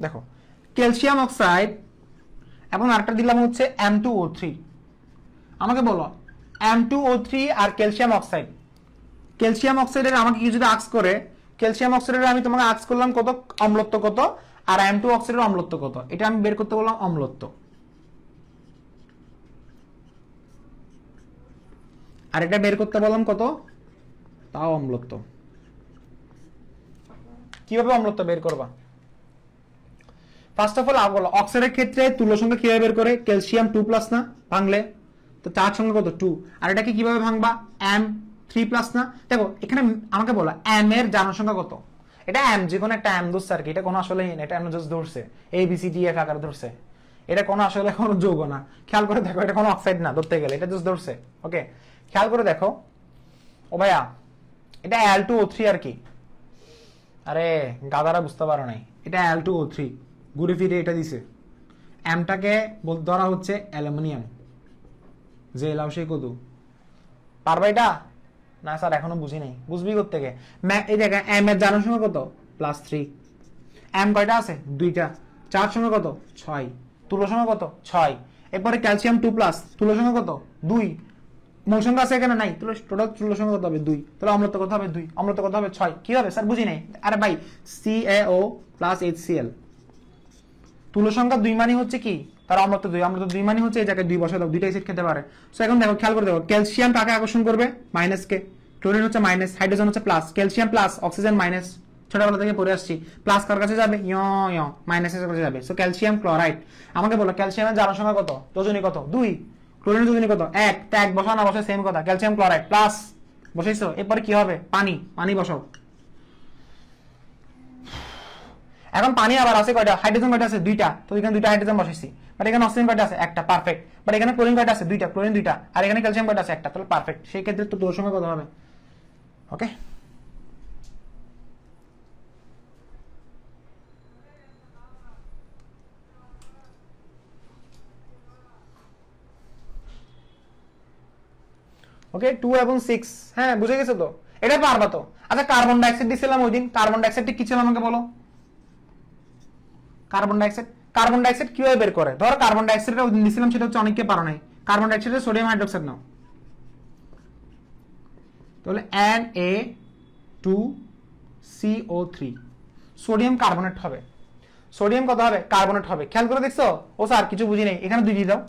দেখো ক্যালসিয়াম অক্সাইড এবং আরেকটা দিলাম হচ্ছে M2O3। আমাকে বলো M2O3 আর ক্যালসিয়াম অক্সাইড, ক্যালসিয়াম অক্সাইডের আমাকে কি যদি আক্স করে, ক্যালসিয়াম অক্সাইডের আমি তোমাকে আক্স করলাম কত অম্লত্ব কত, আর M2 অক্সাইডের অম্লত্ব কত, এটা আমি বের করতে বললাম অম্লত্ব, আর এটা বের করতে বললাম কত, তাও অম্লত্ব। কিভাবে অম্লত্ব বের করবা? ফার্স্ট অফ অল বলো অক্সাইডের ক্ষেত্রে তুল্য সংখ্যা কিভাবে বের করে? ক্যালসিয়াম 2+ না, ভাঙলে তো চার সংখ্যা কত? 2। আর এটাকে কিভাবে ভাঙবা? M3+ না। দেখো এখানে আমাকে বলো M এর জারণ সংখ্যা কত? এটা M, যে কোনো একটা M ধরছে আর কি, এটা কোনো আসলে এটা M জাস্ট ধরছে, ABCDF আকারে ধরছে, এটা কোনো আসলে কোনো যৌগ না। খেয়াল করে দেখো, এটা কোনো অক্সাইড না ধরতে গেলে, এটা জাস্ট ধরছে। ওকে, খেয়াল করে দেখো। ও ভাইয়া এটা Al2O3 আর কি। আরে গাদারা বুঝতে পারো নাই, এটা Al2O3, ঘুরে ফিরে এটা দিছে। এমটাকে ধরা হচ্ছে অ্যালুমিনিয়াম, যে এলাও সেই কত পারবা এটা? না স্যার এখনো বুঝি নাই। বুঝবি কোত্থেকে? এই দেখেন এম এর জানার সময় কত? +3। এম কয়টা আছে? 2টা। চার সময় কত? 6। তুল্য সংখ্যা কত? 6। এরপরে ক্যালসিয়াম 2+, তুল্য সংখ্যা কত? 2। মূল সংখ্যা আছে এখানে নাই, তাহলে টোটাল তুল্য সংখ্যা কত হবে? 2। তাহলে অম্লত্ব কত হবে? 2। অম্লত্ব কত হবে? 6। কি হবে স্যার? বুঝি নাই। আরে ভাই CaO + HCl, তুল্য সংখ্যা 2 মানে হচ্ছে কি? তার অম্লত্ব 2। অম্লত্ব 2 মানে হচ্ছে এই জায়গায় 2 বসায় দাও, 2টা অ্যাসিড খেতে পারে। সো এখন দেখো, খেয়াল করে দেখো, ক্যালসিয়াম কাকে আকর্ষণ করবে? মাইনাস কে। ক্লোরিন হচ্ছে মাইনাস, হাইড্রোজেন হচ্ছে plus, calcium plus, oxygen minus. ছোটবেলা থেকে পড়ে আসছি, প্লাস কার কাছে যাবে? মাইনাসের কাছে যাবে। So calcium chloride. আমাকে বলো ক্যালসিয়ামের জারণ সংখ্যা কত? যোজনী কত? 2। ক্লোরিনের যোজনী কত? 1। তা 1 বসাও না বসাও সেম কথা, ক্যালসিয়াম ক্লোরাইড প্লাস বসাইছো। এরপরে কি হবে? পানি। পানি বসাও। এখন পানি আবার আছে কয়টা? হাইড্রোজেন কয়টা আছে? 2টা। তো এখানে 2টা হাইড্রোজেন বসাইছি। বাট এখানে অক্সিজেন কয়টা আছে? 1টা। পারফেক্ট। বাট এখানে ক্লোরিন কয়টা আছে? 2টা। ক্লোরিন 2টা। আর এখানে ক্যালসিয়াম কয়টা আছে? 1টা। তাহলে পারফেক্ট। সেই ক্ষেত্রে তো তুল্য সংখ্যা কত হবে? ওকে, ওকে 2 এবং 6। হ্যাঁ বুঝে গেছো তো? এটা পারবা তো? আচ্ছা কার্বন ডাইঅক্সাইড দিছিলাম ওই দিন, কার্বন ডাইঅক্সাইডটা কি ছিল আমাকে বলো? কার্বন ডাইঅক্সাইড কিভাবে বের করে? ধরো কার্বন ডাইঅক্সাইডটা ওই দিন দিছিলাম, সেটা হচ্ছে অনেককে পারো নাই। কার্বন ডাইঅক্সাইডের সোডিয়াম হাইড্রোক্সাইড নাও, তাহলে Na2CO3, সোডিয়াম কার্বনেট হবে। সোডিয়াম কত হবে? কার্বনেট হবে। খেয়াল করে দেখছো? ও স্যার কিছু বুঝি নেই, এখানে 2 দিয়ে দাও।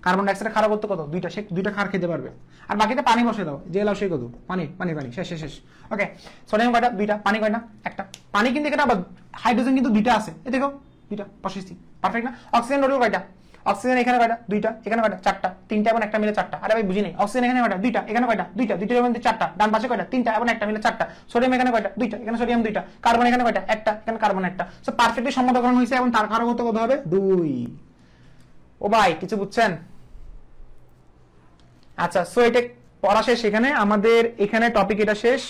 কার্বন ডাইঅক্সাইড খারাপ করতে কত? 2টা। সে 2টা খার খেতে পারবে। আর বাকিটা পানি বসে দাও, যে লাও সেই কত? পানি পানি পানি, শেষ শেষ শেষ। ওকে, সোডিয়াম কয়টা? 2টা। পানি কয়টা? 1টা। পানি কিন্তু এখানে আবার হাইড্রোজেন কিন্তু 2টা আছে, এই দেখো 2টা বসাইছি। পারফেক্ট না? অক্সিজেন টোটাল কয়টা? অক্সিজেন এখানে কয়টা? 2টা। এখানে কয়টা? 4টা। 3টা এবং 1টা মিলে 4টা। আরে ভাই বুঝি নাই। অক্সিজেন এখানে কয়টা? 2টা। এখানে কয়টা? 2টা। 2টার মধ্যে 4টা। ডান পাশে কয়টা? 3টা এবং 1টা মিলে 4টা। সোডিয়াম এখানে কয়টা? 2টা। এখানে সোডিয়াম 2টা। কার্বন এখানে কয়টা? 1টা। এখানে কার্বন 1টা। সো পারফেক্টলি সম্মতকরণ হয়েছে এবং তার কারকত্ব কত হবে? 2। ও ভাই কিছু বুঝছেন? আচ্ছা, সো এটা পড়া শেষ। এখানে আমাদের এখানে টপিক এটা শেষ।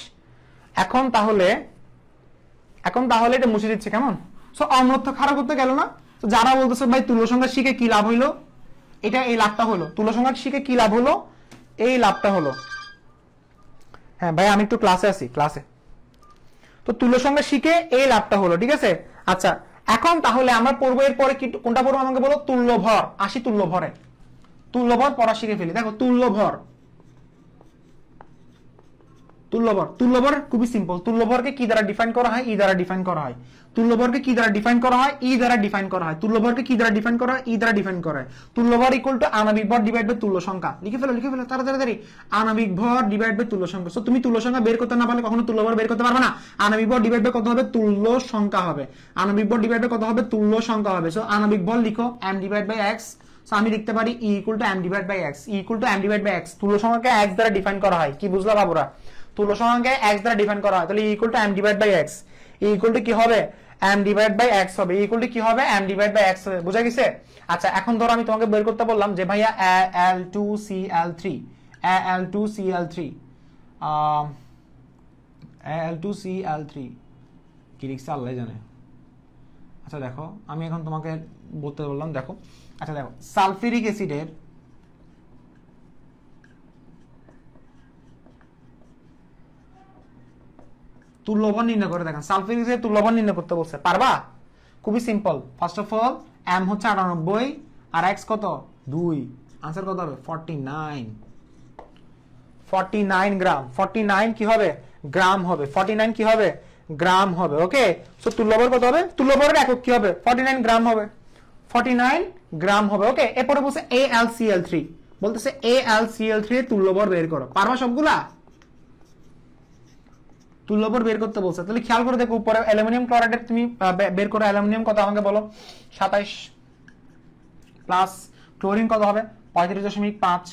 এখন তাহলে এটা মুছে দিচ্ছে কেমন? সো অম্লত্ব খারাপ করতে গেল না। তো যারা বলতেছে ভাই তুল্য সংখ্যা শিখে কি লাভ হইলো, এটা এই লাভটা হলো। তুল্য সংখ্যা শিখে কি লাভ হলো? এই লাভটা হলো। হ্যাঁ ভাই আমি একটু ক্লাসে আছি, ক্লাসে। তো তুল্য সংখ্যা শিখে এই লাভটা হলো, ঠিক আছে? আচ্ছা এখন তাহলে আমরা পড়বো এরপরে কি কোনটা পড়বো আমাকে বলো? তুল্য ভর। আসি তুল্য ভরে। তুল্য ভর পড়া শিখে ফেলি। দেখো তুল্য ভর, তুল্যভর খুবই সিম্পল। তুল্যভরকে কি দ্বারা ডিফাইন করা হয়? ই দ্বারা ডিফাইন করা হয়। তুল্যভরকে কি দ্বারা ডিফাইন করা হয়? ই দ্বারা ডিফাইন করা হয়। তুল্যভরকে কি দ্বারা ডিফাইন করা হয়? ই দ্বারা ডিফাইন করা হয়। তুল্যভর ইকুয়াল টু আণবিক ভর ডিভাইড বাই তুল্য সংখ্যা। লিখে ফেলো তাড়াতাড়ি। আণবিক ভর ডিভাইড বাই তুল্য সংখ্যা। সো তুমি তুল্য সংখ্যা বের করতে না পারলে কখনো তুল্যভর বের করতে পারবে না। আণবিক ভর ডিভাইড বাই কত হবে? তুল্য সংখ্যা হবে। আণবিক ভর ডিভাইড বাই কত হবে? তুল্য সংখ্যা হবে। সো আণবিক ভর লিখো m divide by x। So আমি লিখতে পারি e equal to m divide by x। e equal to m divide by x। তুল্য সংখ্যাকে x দ্বারা ডিফাইন করা হয়। কি বুঝলা বাবুরা? তুল্য সংখ্যাকে x দ্বারা ডিফাইন করা হয়। তাহলে e equal to m divide by x। e equal to কি হবে? m ডিভাইড বাই x হবে। e ইকুয়াল টু কি হবে? m ডিভাইড বাই x হবে। বুঝা গেছে? আচ্ছা এখন ধরো আমি তোমাকে বের করতে বললাম যে ভাইয়া Al2Cl3 Al2Cl3 Al2Cl3 কি লিখছে আল্লাহ জানে। আচ্ছা দেখো আমি এখন তোমাকে বলতে বললাম, দেখো আচ্ছা দেখো সালফিউরিক অ্যাসিডের তুল্যভর নির্ণয় করে দেখেন। সালফিউরিক অ্যাসিডের তুল্যভর নির্ণয় করতে বলছে, পারবা? খুবই simple. First of all m হচ্ছে 98 আর x কত? 2। आंसर কত হবে? 49 গ্রাম। 49 কি হবে? গ্রাম হবে। 49 কি হবে? গ্রাম হবে। ওকে, সো তুল্যভর কত হবে? তুল্যভরের একক কি হবে? 49 গ্রাম হবে। 49 গ্রাম হবে। ওকে, এরপরে বলছে AlCl3, বলতেছে AlCl3 এর তুল্যভর বের করো। পারবা সবগুলা? তুল্যভর বের করতে বলছে। তাহলে খেয়াল করে দেখো উপরে অ্যালুমিনিয়াম ক্লোরাইডের তুমি বের করো। অ্যালুমিনিয়াম কত আমাকে বলো? 27 প্লাস ক্লোরিন কত হবে? 35.5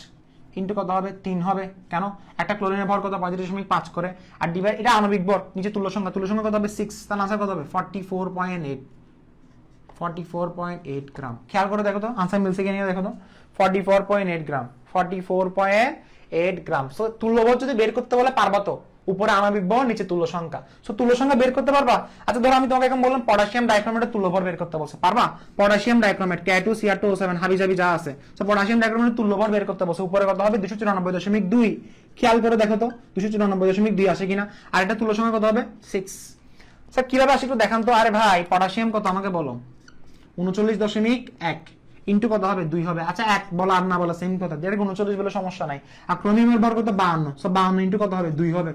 ইনটু কত হবে? 3 হবে। কেন? একটা ক্লোরিনের ভর কত? 35.5 করে। আর ডিভাইড, এটা আণবিক ভর, নিচে তুল্য সংখ্যা কত হবে? 6। তার आंसर কত হবে? 44.8 গ্রাম। খেয়াল করে দেখো তো आंसर মিলছে কিনা দেখো তো। 44.8 গ্রাম। 44.8 গ্রাম। সো তুল্যভর যদি বের করতে বলে পারবা তো? উপরে আণবিক ভর, নিচে তুল্য সংখ্যা। সো তুল্য সংখ্যা বের করতে পারবা? আচ্ছা ধরো আমি তোমাকে এখন বললাম পটাশিয়াম ডাইক্রোমেটের তুল্যভর বের করতে বলছে, পারবা? পটাশিয়াম ডাইক্রোমেট K2Cr2O7 হাবিজাবি যা আছে, সো পটাশিয়াম ডাইক্রোমেটের তুল্যভর বের করতে বলছে। উপরে কত হবে? 294.2। খেয়াল করে দেখো তো 294.2 আসে কিনা। আর এটা তুল্য সংখ্যা কত হবে? 6। স্যার কিভাবে আসে একটু দেখান তো। আরে ভাই পটাশিয়াম কত আমাকে বলো? 39.1 ইনটু কত হবে? 2 হবে। আচ্ছা 1 বলা আর না বলা সেম কথা, যেটা 39 বলে সমস্যা নাই। আর ক্রোমিয়ামের ভর কত? 52। সো 52 ইনটু কত হবে? 2 হবে।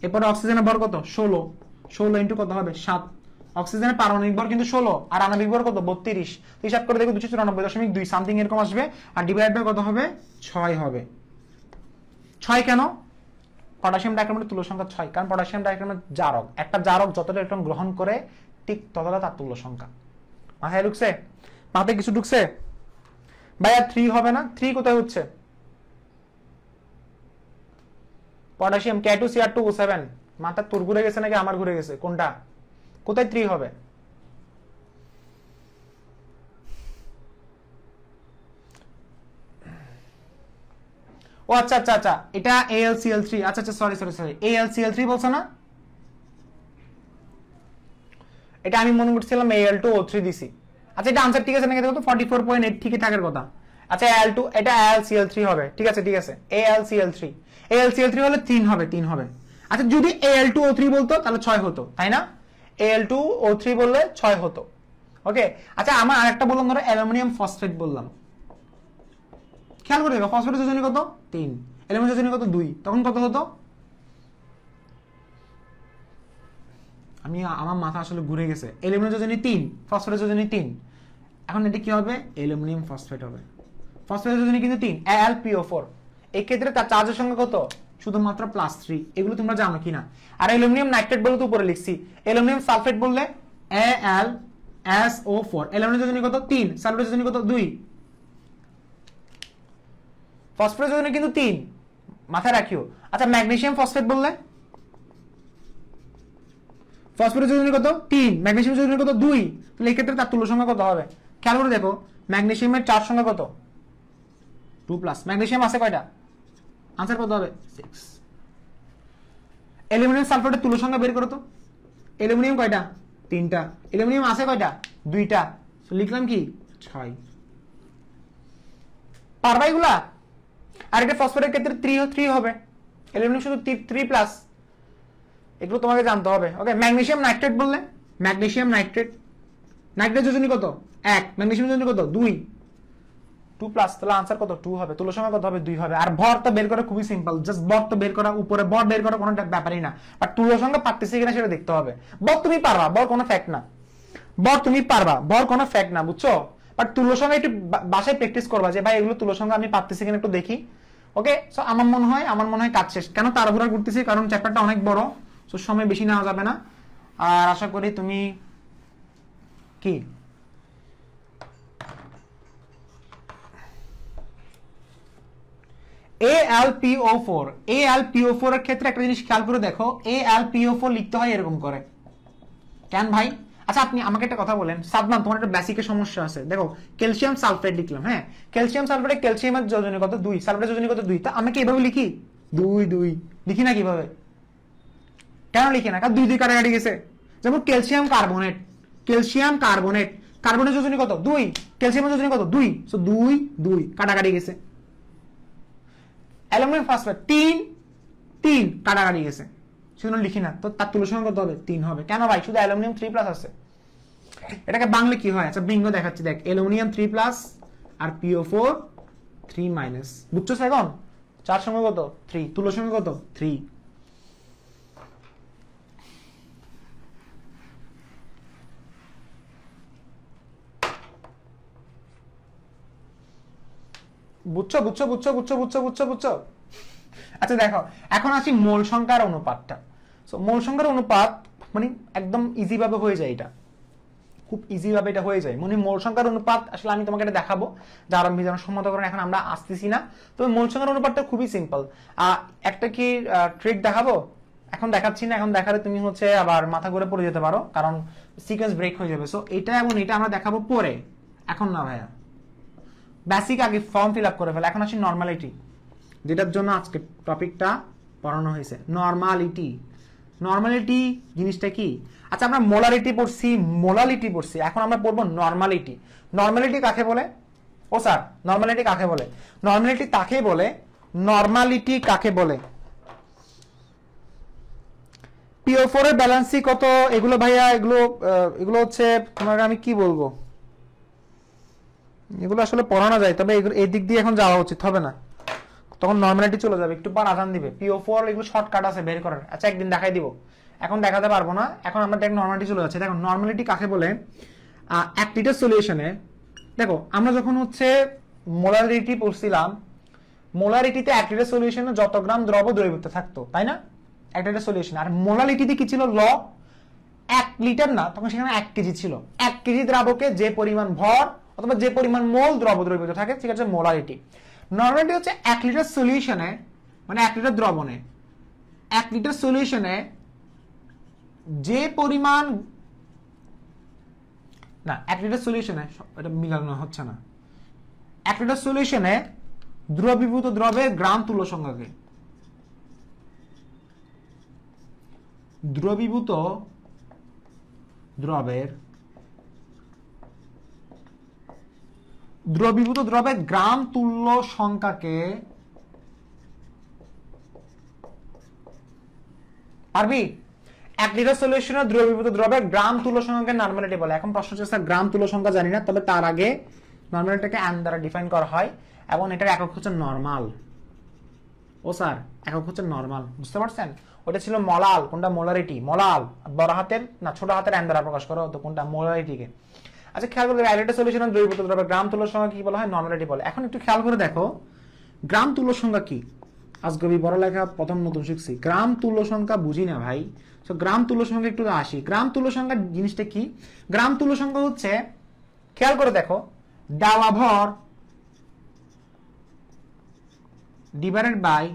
এরপরে অক্সিজেনের ভর কত? 16 ইনটু কত হবে? 7। অক্সিজেনের পারমাণবিক ভর কিন্তু 16 আর আণবিক ভর কত? 32। তো হিসাব করে দেখো 294.2 সামথিং এরকম আসবে। আর ডিভাইড বাই কত হবে? 6 হবে। 6 কেন? পটাশিয়াম ডাইক্রোমেটের তুল্য সংখ্যা 6, কারণ পটাশিয়াম ডাইক্রোমেট জারক। একটা জারক যতটা ইলেকট্রন গ্রহণ করে ঠিক ততটা তার তুল্য সংখ্যা। মাথায় ঢুকছে? মাথায় কিছু ঢুকছে? ভাইয়া 3 হবে না? 3 কোথায় হচ্ছে? Potassium K2Cr2O7। মাথা তোর ঘুরে গেছে নাকি আমার ঘুরে গেছে? কোনটা? কোথায় 3 হবে? ও আচ্ছা আচ্ছা আচ্ছা, এটা AlCl3। আচ্ছা আচ্ছা সরি AlCl3 বলছো না? এটা আমি মনে করছিলাম Al2O3 দিছি। আচ্ছা এটা आंसर ঠিক আছে নাকি দেখো তো? 44.8 ঠিকই থাকার কথা। আচ্ছা Al2, এটা AlCl3 হবে। ঠিক আছে AlCl3 হলে 3 হবে। আচ্ছা যদি Al2O3 বলতো তাহলে 6 হতো, তাই না? Al2O3 বললে 6 হতো। ওকে, আচ্ছা আমার আরেকটা বললাম, ধরো অ্যালুমিনিয়াম ফসফেট বললাম। খেয়াল করে দেখো ফসফেটের যোজনী কত? 3। অ্যালুমিনিয়াম যোজনী কত? 2। তখন কত হতো? আমার মাথা আসলে ঘুরে গেছে। অ্যালুমিনিয়াম যোজনী 3, ফসফেটের যোজনী 3। এখন এটা কি হবে? অ্যালুমিনিয়াম ফসফেট হবে। ফসফেটের যোজনী কিন্তু 3, AlPO4। এই ক্ষেত্রে তার চার্জের সংখ্যা কত? শুধুমাত্র +3। এগুলো তোমরা জানো কিনা? আর অ্যালুমিনিয়াম নাইট্রেট বলে তো উপরে লিখছি। অ্যালুমিনিয়াম সালফেট বললে AlSO4। অ্যালুমিনিয়াম যোজনী কত? 3। সালফেটের যোজনী কত? 2। ফসফেটের যোজনী কিন্তু 3, মাথায় রাখিও। আচ্ছা ম্যাগনেসিয়াম ফসফেট বললে? ফসফেটের যোজনী কত? 3। ম্যাগনেসিয়ামের যোজনী কত? 2। তাহলে এই ক্ষেত্রে তার তুল্য সংখ্যা কত হবে? খেয়াল করে দেখো ম্যাগনেসিয়ামের চার্জ সংখ্যা কত? 2+। ম্যাগনেসিয়াম আছে কয়টা? आंसर কত হবে? 6। অ্যালুমিনিয়াম সালফেটের তুল্য সংখ্যা বের করো তো। অ্যালুমিনিয়াম কয়টা? 3টা। অ্যালুমিনিয়াম আছে কয়টা? 2টা। সো লিখলাম কি? 6। পারবা এগুলা? আর এটা ফসফেটের ক্ষেত্রে 3 হবে। অ্যালুমিনিয়াম শুধু 3+। এগুলো তোমাকে জানতে হবে। ওকে, ম্যাগনেসিয়াম নাইট্রেট বললে? ম্যাগনেসিয়াম নাইট্রেট যোজনী কত? 1। ম্যাগনেসিয়াম যোজনী কত? 2। 2 প্লাস, তাহলে आंसर কত 2 হবে, তুল্য সংখ্যা কত হবে 2 হবে। আর ভর তো বের করা খুবই সিম্পল, জাস্ট ভর তো বের করা, উপরে ভর বের করা কোনো ব্যাপারই না, বাট তুল্য সংখ্যা পারতেছি কিনা সেটা দেখতে হবে। ভর তুমি পারবা, ভর কোনো ফ্যাক্ট না, ভর তুমি পারবা, ভর কোনো ফ্যাক্ট না, বুঝছো? বাট তুল্য সংখ্যা একটু বাসায় প্র্যাকটিস করবা যে ভাই এগুলো তুল্য সংখ্যা আমি পারতেছি কিনা একটু দেখি। ওকে, সো আমার মনে হয় কাজ শেষ। কেন তাড়াহুড়া করতেছি, কারণ চ্যাপ্টারটা অনেক বড়, সো সময় বেশি নেওয়া যাবে না। আর আশা করি তুমি কি AlPO4 AlPO4 এর ক্ষেত্রে একটা জিনিস খেয়াল করে দেখো, AlPO4 লিখতে হয় এরকম করে। কেন ভাই? আচ্ছা আপনি আমাকে একটা কথা বলেন, সাদমান তোমার একটা বেসিকের সমস্যা আছে, দেখো ক্যালসিয়াম সালফেট লিখলাম, হ্যাঁ ক্যালসিয়াম সালফেটে ক্যালসিয়ামের যোজনী কত 2, সালফেটের যোজনী কত 2, তা আমি কি এভাবে লিখি 2 2 লিখি না? কিভাবে কেন লিখি না? কারণ 2 2 কাটাকাটি গেছে। যেমন ক্যালসিয়াম কার্বনেট, কার্বনের যোজনী কত 2, ক্যালসিয়ামের যোজনী কত 2, সো 2 2 কাটাকাটি গেছে। অ্যালুমিনিয়াম ফসফেট 3 3 কাটাকাটি গেছে, সেজন্য লিখি না। তো তার তুল্য সংখ্যা কত হবে 3 হবে। কেন ভাই? শুধু অ্যালুমিনিয়াম 3 প্লাস আছে, এটাকে বাংলা কি হয়? আচ্ছা বিঙ্গ দেখাচ্ছি, দেখ অ্যালুমিনিয়াম 3 প্লাস আর PO4 3 মাইনাস, বুঝছো? এখন 4 সংখ্যা কত 3, তুল্য সংখ্যা কত 3। বুঝছো বুঝছো বুঝছো বুঝছো বুঝছো বুঝছো বুঝছো? আচ্ছা দেখো, এখন আসি মোল সংখ্যার অনুপাতটা। সো মোল সংখ্যার অনুপাত মানে একদম ইজি ভাবে হয়ে যায়, এটা খুব ইজি ভাবে এটা হয়ে যায়। মানে মোল সংখ্যার অনুপাত আসলে আমি তোমাকে এটা দেখাবো যারা মিজান সম্মতকরণ, এখন আমরা আসতেছি না। তবে মোল সংখ্যার অনুপাতটা খুবই সিম্পল। একটা কি ট্রিক দেখাবো? এখন দেখাচ্ছি না, এখন দেখালে তুমি হচ্ছে আবার মাথা ঘুরে পড়ে যেতে পারো, কারণ সিকোয়েন্স ব্রেক হয়ে যাবে। সো এটা এবং এটা আমরা দেখাবো পরে, এখন না ভাইয়া। বেসিক আগে ফর্ম ফিল আপ করে ফেলে। এখন আসি নর্মালিটি, যেটার জন্য আজকে টপিকটা পড়ানো হয়েছে। নর্মালিটি জিনিসটা কি? আচ্ছা আমরা মোলারিটি পড়ছি, মোলালিটি পড়ছি, এখন আমরা পড়বো নর্মালিটি। নর্মালিটি কাকে বলে? ও স্যার নর্মালিটি কাকে বলে? নর্মালিটি তাকে বলে, নর্মালিটি কাকে বলে? PO4 এর ব্যালেন্সি কত? এগুলো ভাইয়া এগুলো হচ্ছে তোমাকে আমি কি বলবো, এগুলো আসলে পড়ানো যায়, তবে এই দিক দিয়ে এখন যাওয়া উচিত হবে না, তখন নর্মালিটি চলে যাবে, একটু পর আজান দিবে। PO4 এগুলো শর্টকাট আছে বের করার, আচ্ছা একদিন দেখাই দিব, এখন দেখাতে পারবো না। এখন আমরা দেখ নর্মালিটি চলে যাচ্ছে। দেখো নর্মালিটি কাকে বলে? 1 লিটার সলিউশনে, দেখো আমরা যখন হচ্ছে মোলারিটি পড়ছিলাম, মোলারিটিতে 1 লিটার সলিউশনে যত গ্রাম দ্রব দ্রবীভূত থাকতো, তাই না? 1 লিটার সলিউশন। আর মোলারিটিতে কি ছিল? ল 1 লিটার না, তখন সেখানে 1 কেজি ছিল। 1 কেজি দ্রাবকে যে পরিমাণ ভর অথবা যে পরিমাণ মোল দ্রব দ্রবীভূত থাকে ঠিক আছে মোলারিটি। নর্মালিটি হচ্ছে 1 লিটার সলিউশনে, মানে 1 লিটার দ্রবণে, 1 লিটার সলিউশনে যে পরিমাণ, না 1 লিটার সলিউশনে, এটা মিলানো হচ্ছে না। 1 লিটার সলিউশনে দ্রবীভূত দ্রবের গ্রাম তুল্য সংখ্যাকে, দ্রবীভূত দ্রবের গ্রাম তুল্য সংখ্যাকে পারবি? 1 লিটার সলিউশনে দ্রবীভূত দ্রবের গ্রাম তুল্য সংখ্যাকে নরমালিটি বলে। এখন প্রশ্ন হচ্ছে স্যার গ্রাম তুল্য সংখ্যা জানি না, তবে তার আগে নরমালিটিকে এন দ্বারা ডিফাইন করা হয় এবং এটার একক হচ্ছে নরমাল। ও স্যার একক হচ্ছে নরমাল, বুঝতে পারছেন? ওটা ছিল মলাল, কোনটা? মোলারিটি। মলাল বড় হাতের না ছোট হাতের এন দ্বারা প্রকাশ করা হতো, কোনটা? মোলারিটিকে। আচ্ছা খেয়াল করে, 1 লিটার সলিউশনে দ্রবীভূত দ্রবের গ্রাম তুল্য সংখ্যা কি বলা হয়? নরমালিটি বলে। এখন একটু খেয়াল করে দেখো গ্রাম তুল্য সংখ্যা কি। আজগবি বড় লেখা প্রথম নতুন শিখছি, গ্রাম তুল্য সংখ্যা বুঝি না ভাই। তো গ্রাম তুল্য সংখ্যা একটু আসি। গ্রাম তুল্য সংখ্যা জিনিসটা কি? গ্রাম তুল্য সংখ্যা হচ্ছে, খেয়াল করে দেখো, দেওয়া ভর ডিভাইডেড বাই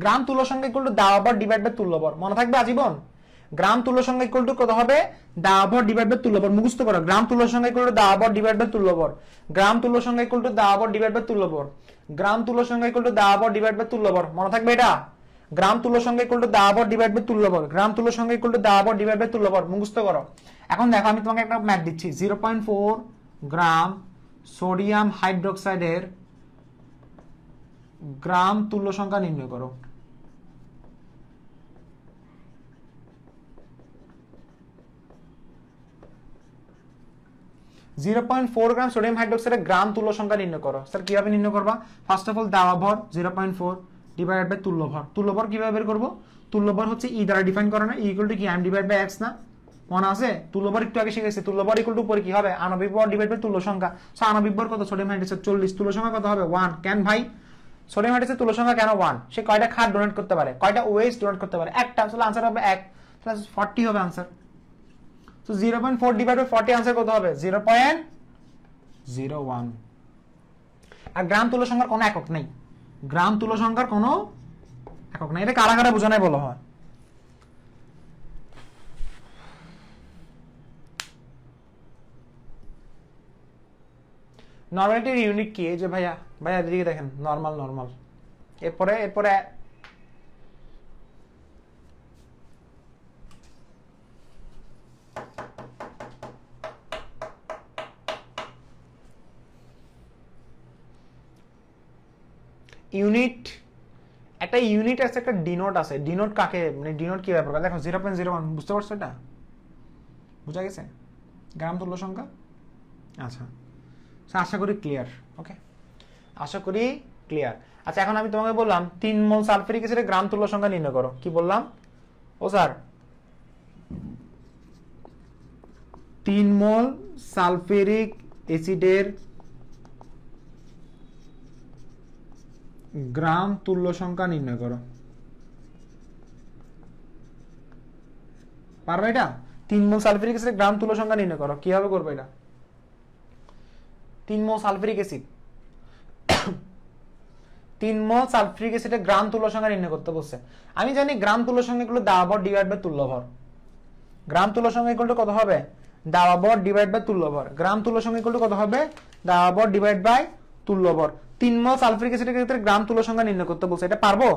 গ্রাম তুল্য সংখ্যা ইকুয়াল টু দেওয়া ভর ডিভাইড বাই তুল্য ভর। মনে থাকবে আজীবন? গ্রাম তুল্য সংখ্যা ইকুয়াল টু কত হবে? দেওয়া ভর ডিভাইড বাই তুল্য ভর। মুখস্থ করো, গ্রাম তুল্য সংখ্যা ইকুয়াল টু দেওয়া ভর ডিভাইড বাই তুল্য ভর। গ্রাম তুল্য সংখ্যা ইকুয়াল টু দেওয়া ভর ডিভাইড বাই তুল্য ভর। গ্রাম তুল্য সংখ্যা ইকুয়াল টু দেওয়া ভর ডিভাইড বাই তুল্য ভর। মনে থাকবে এটা? গ্রাম তুল্য সংখ্যা ইকুয়াল টু দেওয়া ভর ডিভাইড বাই তুল্য ভর। গ্রাম তুল্য সংখ্যা ইকুয়াল টু দেওয়া ভর ডিভাইড বাই তুল্য ভর। মুখস্থ করো। এখন দেখো আমি তোমাকে একটা ম্যাথ দিচ্ছি। 0.4 গ্রাম সোডিয়াম হাইড্রোক্সাইডের গ্রাম তুল্য সংখ্যা নির্ণয় করো। 0.4 গ্রাম সোডিয়াম হাইড্রোক্সাইডের গ্রাম তুল্য সংখ্যা নির্ণয় করো। স্যার কিভাবে নির্ণয় করবা? ফার্স্ট অফ অল দেওয়া ভর 0.4 ডিভাইডেড বাই তুল্য ভর। তুল্য ভর কিভাবে বের করব? তুল্য ভর হচ্ছে ই দ্বারা ডিফাইন করা না, ই ইকুয়াল টু কি m ডিভাইড বাই x না? মনে আছে তুল্য ভর একটু আগে শিখেছি, তুল্য ভর ইকুয়াল টু উপরে কি হবে? আণবিক ভর ডিভাইড বাই তুল্য সংখ্যা। সো আণবিক ভর কত? সোডিয়াম হাইড্রোক্সাইড 40, তুল্য সংখ্যা কত হবে? 1। কেন ভাই সোডিয়াম হাইড্রোক্সাইড তুল্য সংখ্যা কেন 1? সে কয়টা খাদ ডোনেট করতে পারে, কয়টা ওয়েস্ট ডোনেট করতে পারে? একটা। তাহলে आंसर হবে 1 প্লাস 40 হবে answer. So 0.4 divide by 40 answer কত হবে? 0.01। আর গ্রাম তুল্য সংখ্যার কোনো একক নেই, গ্রাম তুল্য সংখ্যার কোনো একক নেই। এটা কারা কারা বোঝা নাই বলা হয়? নরমালিটির ইউনিট কি? এই যে ভাইয়া ভাইয়া এদিকে দেখেন, নরমাল নরমাল। এরপরে ইউনিট, একটা ইউনিট আছে, একটা ডিনোট আছে। ডিনোট কাকে, মানে ডিনোট কি ব্যাপার? দেখো 0.01 বুঝতে পারছো? এটা বুঝা গেছে গ্রাম তুল্য সংখ্যা? আচ্ছা, আশা করি ক্লিয়ার। ওকে, আশা করি ক্লিয়ার। আচ্ছা, এখন আমি তোমাকে বললাম 3 মোল সালফিউরিক অ্যাসিডের গ্রাম তুল্য সংখ্যা নির্ণয় করো। কি বললাম? ও স্যার 3 মোল সালফিউরিক অ্যাসিডের গ্রাম তুল্য সংখ্যা নির্ণয় করো। পারবে এটা? 3 মোল সালফিউরিক অ্যাসিডের গ্রাম তুল্য সংখ্যা নির্ণয় করো। কিভাবে করবে এটা? 3 মোল সালফিউরিক অ্যাসিড 3 মোল সালফিউরিক অ্যাসিডের গ্রাম তুল্য সংখ্যা নির্ণয় করতে বলছে। আমি জানি গ্রাম তুল্য সংখ্যা গুলো দাওয়া ভর ডিভাইড বাই তুল্য ভর। গ্রাম তুল্য সংখ্যা ইকুয়াল টু কত হবে? দাওয়া ভর ডিভাইড বাই তুল্য ভর। গ্রাম তুল্য সংখ্যা ইকুয়াল টু কত হবে? দাওয়া ভর ডিভাইড বাই তুল্য ভর। 3 মোল সালফিউরিক অ্যাসিডের ক্ষেত্রে গ্রাম তুল্য সংখ্যা নির্ণয় করতে বলছে। এটা পারবো?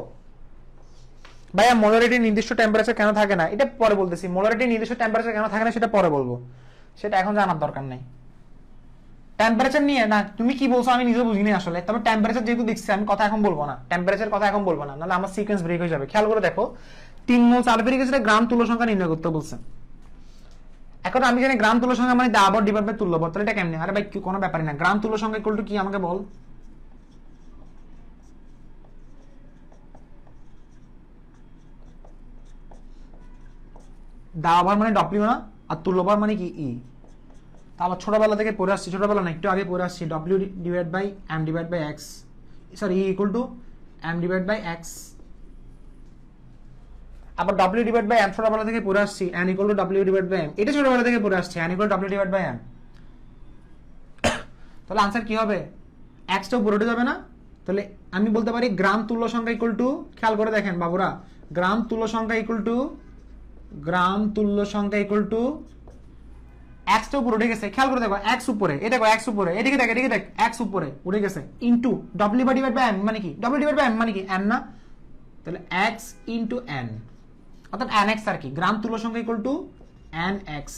ভাইয়া মোলারিটি নির্দিষ্ট টেম্পারেচার কেন থাকে না? এটা পরে বলতেছি। মোলারিটি নির্দিষ্ট টেম্পারেচার কেন থাকে না সেটা পরে বলবো, সেটা এখন জানার দরকার নেই। টেম্পারেচার নিয়ে না তুমি কি বলছো আমি নিজে বুঝিনি আসলে। তবে টেম্পারেচার যেহেতু দেখছি আমি কথা এখন বলবো না, টেম্পারেচার কথা এখন বলবো না, নাহলে আমার সিকোয়েন্স ব্রেক হয়ে যাবে। খেয়াল করে দেখো, 3 মোল সালফিউরিক অ্যাসিডের গ্রাম তুল্য সংখ্যা নির্ণয় করতে বলছে। এখন আমি জানি গ্রাম তুল্য সংখ্যা মানে দাওয়া ভর ডিভাইড বাই তুল্য ভর। তাহলে এটা কেমনে? আরে ভাই কোনো ব্যাপারই না। গ্রাম তুল্য সংখ্যা ইকুয়াল টু কি আমাকে বল? দাওয়া ভর মানে ডব্লিউ না, আর তুল্য ভর মানে কি? ই। তাহলে ছোটবেলা থেকে পড়ে আসছি, ছোটবেলা না একটু আগে পড়ে আসছি, W divide by M divide by X, sorry E equal to M divide by X. আবার ডব্লিউ ডিভাইড বাই এম ছোটবেলা থেকে পড়ে আসছি, N equal to W divide by M. এটা ছোটবেলা থেকে পড়ে আসছি, N equal to W divide by M. তাহলে আনসার কি হবে? এক্সটা উপরে উঠে যাবে না? তাহলে আমি বলতে পারি গ্রাম তুল্য সংখ্যা ইকুয়াল টু, খেয়াল করে দেখেন বাবুরা, গ্রাম তুল্য সংখ্যা ইকুয়াল টু, গ্রাম তুল্য সংখ্যা ইকুয়াল টু এক্সটা উপরে উঠে গেছে। খেয়াল করে দেখো এক্স উপরে, এটা দেখো এক্স উপরে, এদিকে দেখ এদিকে দেখ, এক্স উপরে উঠে গেছে, into W by divide by M মানে কি? ডব্লিউ ডিভাইড বাই এম মানে কি? এন না? তাহলে এক্স ইনটু এন, অর্থাৎ এন এক্স আর কি। গ্রাম তুল্য সংখ্যা ইকুয়াল টু এন এক্স।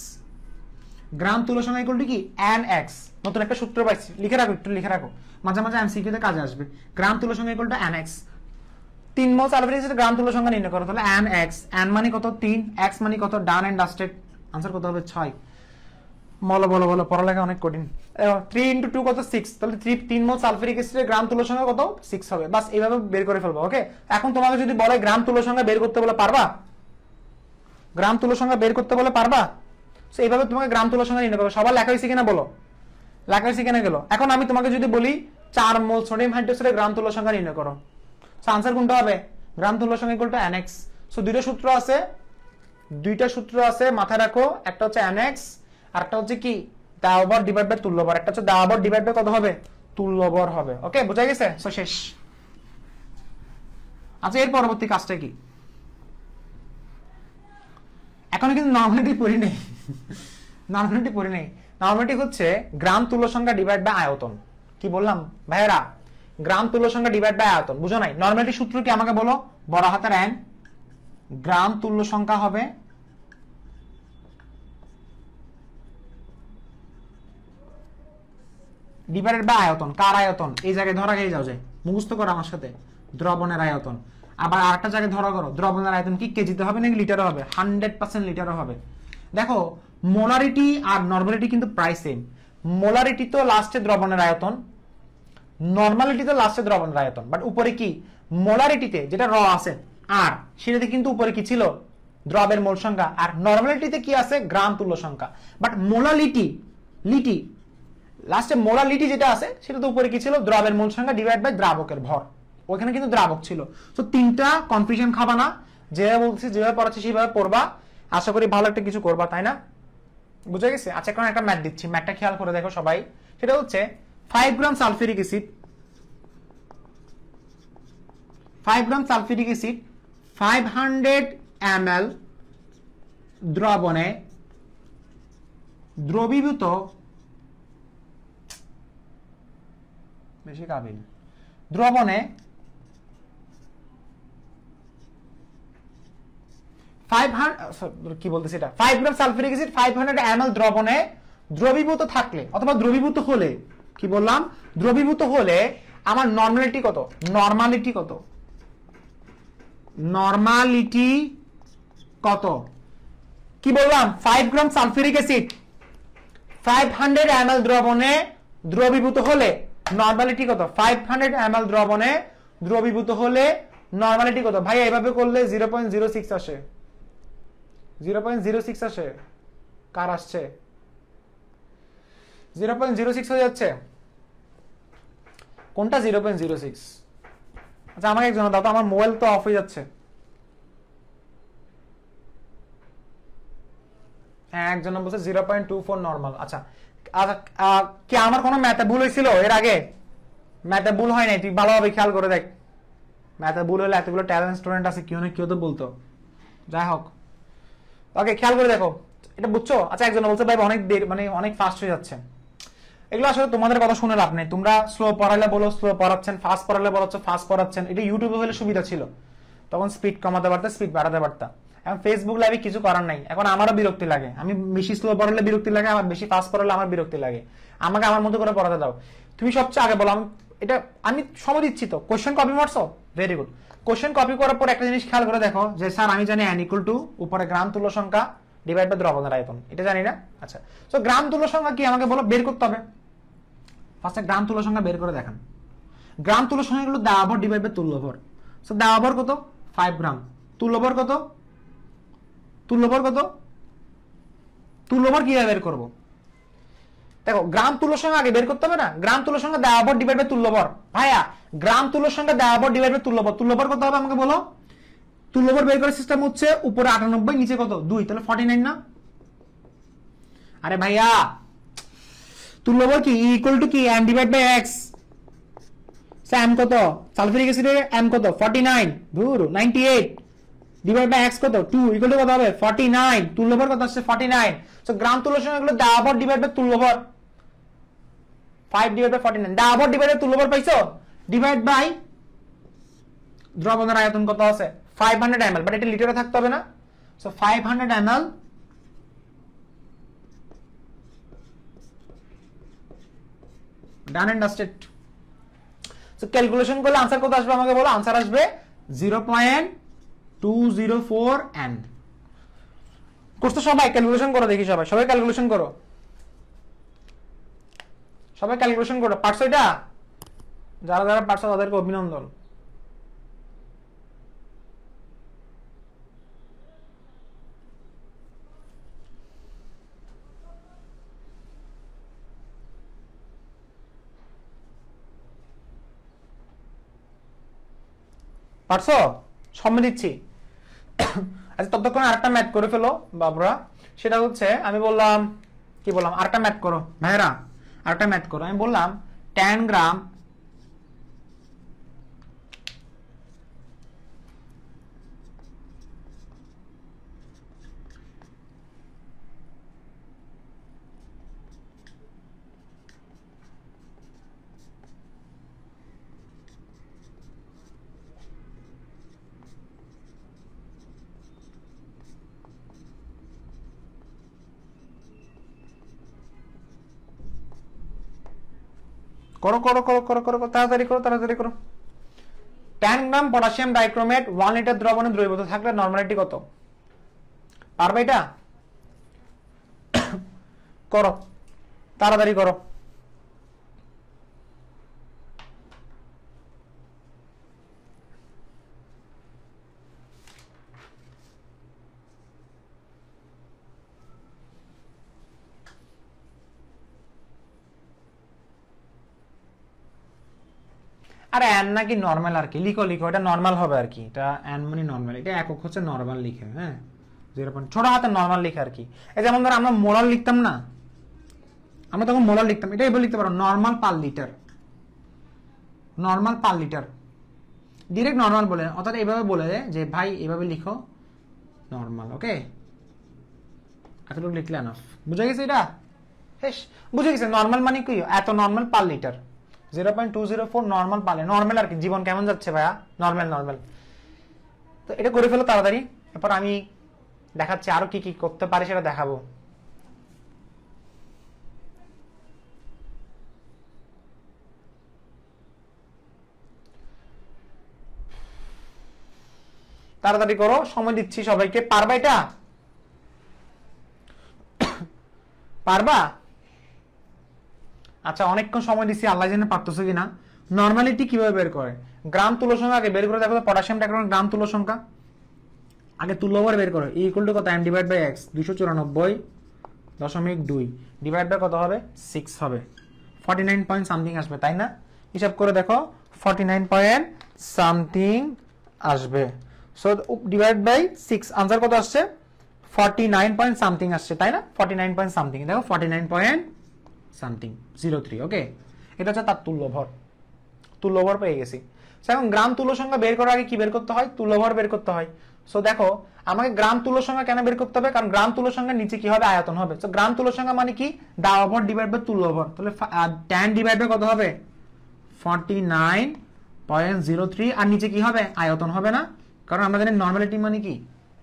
গ্রাম তুল্য সংখ্যা ইকুয়াল টু কি? N x. নতুন একটা সূত্র পাইছি, লিখে রাখো, একটু লিখে রাখো, মাঝে মাঝে এমসিকিউতে কাজে আসবে। গ্রাম তুল্য সংখ্যা ইকুয়াল টু এন এক্স। 3 মোল সালফিউরিক অ্যাসিডের গ্রাম তুল্য সংখ্যা নির্ণয় করো। তাহলে এন এক্স, এন মানে কত? 3, এক্স মানে কত? ডান এন্ড ডাস্টেড। আনসার কত হবে? 6। বলো বলো বলো, পড়ালেখা অনেক কঠিন। 3 ইনটু 2 কত? 6। তাহলে 3 মোল সালফিউরিক অ্যাসিডের গ্রাম তুল্য সংখ্যা কত? 6 হবে। বাস এইভাবে বের করে ফেলবো। ওকে, এখন তোমাকে যদি বলে গ্রাম তুল্য সংখ্যা বের করতে বলে পারবা? গ্রাম তুল্য সংখ্যা বের করতে বলে পারবা? সো এইভাবে তোমাকে গ্রাম তুল্য সংখ্যা নির্ণয় করো। সবার লেখা হয়েছে কিনা বলো, লেখা হয়েছে কিনা গেল। এখন আমি তোমাকে যদি বলি 4 মোল সোডিয়াম হাইড্রোক্সাইডের গ্রাম তুল্য সংখ্যা নির্ণয় করো, সো আনসার কোনটা হবে? গ্রাম তুল্য সংখ্যা ইকুয়াল টু nx। সো দুইটা সূত্র আছে মাথায় রাখো, একটা হচ্ছে nx আর একটা হচ্ছে কি? দাওয়া ভর ডিভাইড বাই তুল্য ভর। একটা হচ্ছে দাওয়া ভর ডিভাইড বাই কত হবে? তুল্য ভর হবে। ওকে, বোঝা গেছে? সো শেষ। আচ্ছা, এর পরবর্তী কাজটা কি? এখনো কিন্তু নরমালিটি পড়ি নেই, নরমালিটি পড়ি নেই। নরমালিটি হচ্ছে গ্রাম তুল্য সংখ্যা ডিভাইড বাই আয়তন। কি বললাম ভাইয়েরা? গ্রাম তুল্য সংখ্যা ডিভাইড বাই আয়তন। বুঝো নাই? নরমালিটি সূত্র কি আমাকে বলো? বড় হাতের এন, গ্রাম তুল্য সংখ্যা হবে ডিভাইডেড বাই আয়তন। কার আয়তন? এই জায়গায় ধরা গিয়ে যাও, যে মুখস্থ করো আমার সাথে, দ্রবণের আয়তন। আবার আরেকটা জায়গায় ধরা করো, দ্রবণের আয়তন কি কেজিতে হবে নাকি লিটারে হবে? 100% লিটারে হবে। দেখো মোলারিটি আর নরমালিটি কিন্তু প্রায় সেম। মোলারিটি তো লাস্টে দ্রবণের আয়তন, নরমালিটি তো লাস্টে দ্রবণের আয়তন, বাট উপরে কি মোলারিটিতে যেটা র আছে আর সেটাতে কিন্তু উপরে কি ছিল দ্রবের মোল সংখ্যা, আর নরমালিটিতে কি আছে গ্রাম তুল্য সংখ্যা, বাট লিটি লাস্টে মোলালিটি যেটা আছে সেটা তো উপরে কি ছিল দ্রবের মোল সংখ্যা ডিভাইড বাই দ্রাবকের ভর, ওখানে কিন্তু দ্রাবক ছিল। তো তিনটা কনফিউশন খাবা না, যেভাবে বলছি যেভাবে পড়াচ্ছি সেভাবে পড়বা, আশা করি ভালো একটা কিছু করবা, তাই না? বুঝে গেছে? আচ্ছা এখন একটা ম্যাথ দিচ্ছি, ম্যাথটা খেয়াল করে দেখো সবাই। সেটা হচ্ছে 5 গ্রাম সালফিউরিক অ্যাসিড 500 ml দ্রবণে দ্রবীভূত বেশি কাবিল দ্রবণে 500 গ্রাম সালফিউরিক অ্যাসিড 500 ml দ্রবণে দ্রবীভূত থাকলে অথবা দ্রবীভূত হলে, কি বললাম, দ্রবীভূত হলে আমার নরমালিটি কত, কি বললাম 5 গ্রাম সালফিউরিক অ্যাসিড 500 ml দ্রবণে দ্রবীভূত হলে নরমালিটি কত, 500 ml দ্রবণে দ্রবীভূত হলে নরমালিটি কত? ভাই এইভাবে করলে 0.06 আসে, 0.06 আসে। কার আসছে? 0.06 হয়ে যাচ্ছে। কোনটা 0.06? আচ্ছা আমাকে একজন দাও তো, আমার মোবাইল তো অফ হয়ে যাচ্ছে। হ্যাঁ একজন বলছে 0.24 নরমাল। আচ্ছা কি আমার কোনো ম্যাথে ভুল হয়েছিল এর আগে? ম্যাথে ভুল হয় নাই, তুই ভালোভাবে খেয়াল করে দেখ। ম্যাথে ভুল হলে এতগুলো ট্যালেন্ট স্টুডেন্ট আছে, কেউ না কেউ তো বলতো। যাই হোক, ওকে খেয়াল করে দেখো, এটা বুঝছো? আচ্ছা একজন বলছে ভাই অনেক দেরি, মানে অনেক ফাস্ট হয়ে যাচ্ছে। এগুলো আসলে তোমাদের কথা শুনে লাভ নেই, তোমরা স্লো পড়ালে বলো স্লো পড়াচ্ছেন, ফাস্ট পড়ালে বলাচ্ছ ফাস্ট পড়াচ্ছেন। এটা ইউটিউবে হলে সুবিধা ছিল, তখন স্পিড কমাতে পারতা, স্পিড বাড়াতে পারতা। এখন ফেসবুক লাইভে কিছু করার নাই, এখন আমারও বিরক্তি লাগে। আমি বেশি স্লো পড়ালে বিরক্তি লাগে, আমার বেশি ফাস্ট পড়ালে আমার বিরক্তি লাগে। আমাকে আমার মতো করে পড়াতে দাও। তুমি সবচেয়ে আগে বলো, আমি সময় দিচ্ছি তো। কোশ্চেন কপি মারছো, ভেরি গুড। কোশ্চেন কপি করার পর একটা জিনিস খেয়াল করে দেখো যে স্যার আমি জানি n = উপরে গ্রাম তুল্য সংখ্যা ডিভাইড বাই দ্রবণের আয়তন, এটা জানি না। আচ্ছা তো গ্রাম তুল্য সংখ্যা কি আমাকে বলো, বের করতে হবে। ফার্স্টে গ্রাম তুল্য সংখ্যা বের করে দেখান। গ্রাম তুল্য সংখ্যাগুলো দেওয়া ভর ডিভাইড বাই তুল্য ভর। সো দেওয়া ভর কত 5 গ্রাম, তুল্য ভর কত, তুল্য ভর কিভাবে বের করব? দেখো গ্রাম তুল্য সংখ্যা আগে বের করতে হবে না। গ্রাম তুল্য সংখ্যা দেওয়া ভর ডিভাইড বাই তুল্য ভর। ভাইয়া গ্রাম তুল্য সংখ্যা দেওয়া ভর ডিভাইড বাই তুল্য ভর, তুল্য ভর কত হবে আমাকে বলো? তুল্য ভর বের করার সিস্টেম হচ্ছে উপরে 98 নিচে কত 2, তাহলে 49 না? আরে ভাইয়া তুল্য ভর কি = কি m divide by x। m কত সালফিউরিক অ্যাসিডের m কত 49, ধুর 98 ডিভাইড বাই x কত 2 = কত হবে 49। তুল্য ভর কত আসছে 49। সো গ্রাম তুল্য সংখ্যাগুলো দেওয়া ভর ডিভাইড বাই তুল্য ভর 5 ডিভাইড বাই 49। দেওয়া ভর ডিভাইড বাই তুল্য ভর পাইছো, ডিভাইড বাই দ্রবণের আয়তন কত আছে 500 ml, বাট এটা লিটারে থাকতে হবে না। So 500 ml done and dusted. So calculation করলে आंसर কত আসবে আমাকে বলো? आंसर আসবে 0.204 n। করতে সবাই ক্যালকুলেশন করো, দেখি সবাই ক্যালকুলেশন করো, পারছো এটা? যারা পারছো তাদেরকে অভিনন্দন। পারছো? সময় দিচ্ছি। আচ্ছা ততক্ষণ আরেকটা ম্যাথ করে ফেলো বাবুরা। সেটা হচ্ছে আমি বললাম, কি বললাম, আরেকটা ম্যাথ করো ভাইরা, আরেকটা ম্যাথ করো। আমি বললাম 10 গ্রাম করো তাড়াতাড়ি করো। 10 গ্রাম পটাশিয়াম ডাইক্রোমেট 1 লিটার দ্রবণে দ্রবীভূত থাকলে নরমালিটি কত? পারবে এটা? করো তাড়াতাড়ি করো। আরে n নাকি নরমাল আর কি, লিখো লিখো, এটা নরমাল হবে আর কি, এটা n মানে নরমাল, এটা একক হচ্ছে নরমাল লিখে, হ্যাঁ 0. ছোট হাতে নরমাল লিখে আর কি। এই যেমন ধর আমরা মোলার লিখতাম না, আমরা তখন মোলার লিখতাম, এটা এভাবে লিখতে পারো normal per litre, normal per litre, direct normal বলে, অর্থাৎ এইভাবে বলে যে ভাই এভাবে লিখো নরমাল। ওকে, এতটুকু লিখলে এনাফ। বুঝে গেছে এটা? হেস, বুঝে গেছে নরমাল মানে কি, এত নরমাল পার লিটার, 0.204 নরমাল পালে, নরমাল আর কি। জীবন কেমন যাচ্ছে ভাইয়া? Normal normal. তো এটা করে ফেলো তাড়াতাড়ি, এরপর আমি দেখাচ্ছি আরো কি কি করতে পারি সেটা দেখাবো। তাড়াতাড়ি করো, সময় দিচ্ছি সবাইকে। পারবা এটা? পারবা? আচ্ছা, অনেকক্ষণ সময় দিচ্ছি, আল্লাহ জানে পারতেছো কিনা। নরমালিটি কিভাবে বের করে? গ্রাম তুল্য সংখ্যা আগে বের করে দেখো তো, পটাশিয়ামটা একটা গ্রাম তুল্য সংখ্যা, আগে তুল্যভর বের করো। ই ইকুয়াল টু কত? m divide by x, 294.2 divide by কত হবে? 6 হবে, 49 পয়েন্ট সামথিং আসবে, তাই না? হিসাব করে দেখো, 49 পয়েন্ট সামথিং আসবে। সো ডিভাইড বাই 6, আনসার কত আসছে? 49 পয়েন্ট সামথিং আসছে, তাই না? 49 পয়েন্ট সামথিং, দেখো 49 পয়েন্ট সামথিং 03। ওকে, এটা হচ্ছে তার তুল্যভর, তুল্যভর পেয়ে গেছি। এখন গ্রাম তুল্য সংখ্যা বের করার আগে কি বের করতে হয়? তুল্যভর বের করতে হয়। সো দেখো, আমাকে গ্রাম তুল্য সংখ্যা কেন বের করতে হবে? কারণ গ্রাম তুল্য সংখ্যার নিচে কি হবে? আয়তন হবে। সো গ্রাম তুল্য সংখ্যা মানে কি? দাওভর ডিভাইড বাই তুল্যভর। তাহলে tan ডিভাইড বাই কত হবে? 49.03, আর নিচে কি হবে? আয়তন হবে না? কারণ আমরা জানি নরমালিটি মানে কি,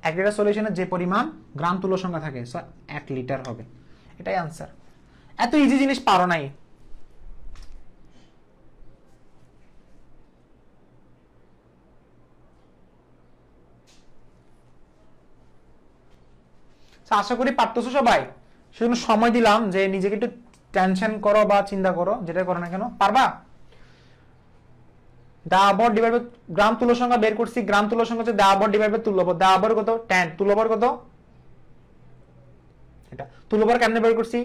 1 লিটার সলিউশনের যে পরিমাণ গ্রাম তুল্য সংখ্যা থাকে, সো 1 লিটার হবে। এটাই আনসার। এত ইজি জিনিস পারো নাই। আশা করি পারতেছো সবাই। সেজন্য সময় দিলাম যে নিজেকে একটু টেনশন করো বা চিন্তা করো, যেটা করো না কেন। পারবা? দাবর ডিভাইড বাই গ্রাম তুল্য সংখ্যা বের করছি, গ্রাম তুল্য সংখ্যা হচ্ছে দাবর ডিভাইড বাই তুল্যভর। দাবর কত? 10, তুল্যভর কত? এটা তুল্যভর কেমনে বের করছি?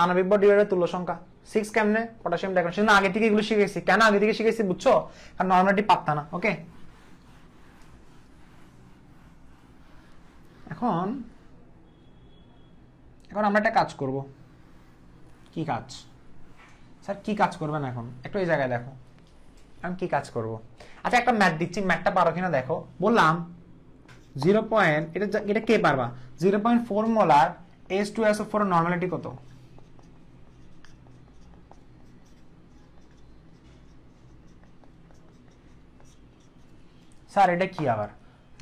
আণবিক ভর ডিভাইড বাই তুল্য সংখ্যা। 6 কেমনে? পটাশিয়াম দেখো, সেজন্য আগে থেকে এগুলো শিখেছি। কেন আগে থেকে শিখেছি বুঝছো? কারণ নরমালিটি পারতা না। ওকে, এখন আমরা একটা কাজ করব। কি কাজ স্যার? কি কাজ করবেন এখন? একটু এই জায়গায় দেখো, আমি কি কাজ করব। আচ্ছা, একটা ম্যাথ দিচ্ছি, ম্যাথটা পারো কিনা দেখো। বললাম 0 পয়েন্ট, এটা কে পারবা? 0.4 মোলার H2SO4 নরমালিটি কত? স্যার এটা কি আবার?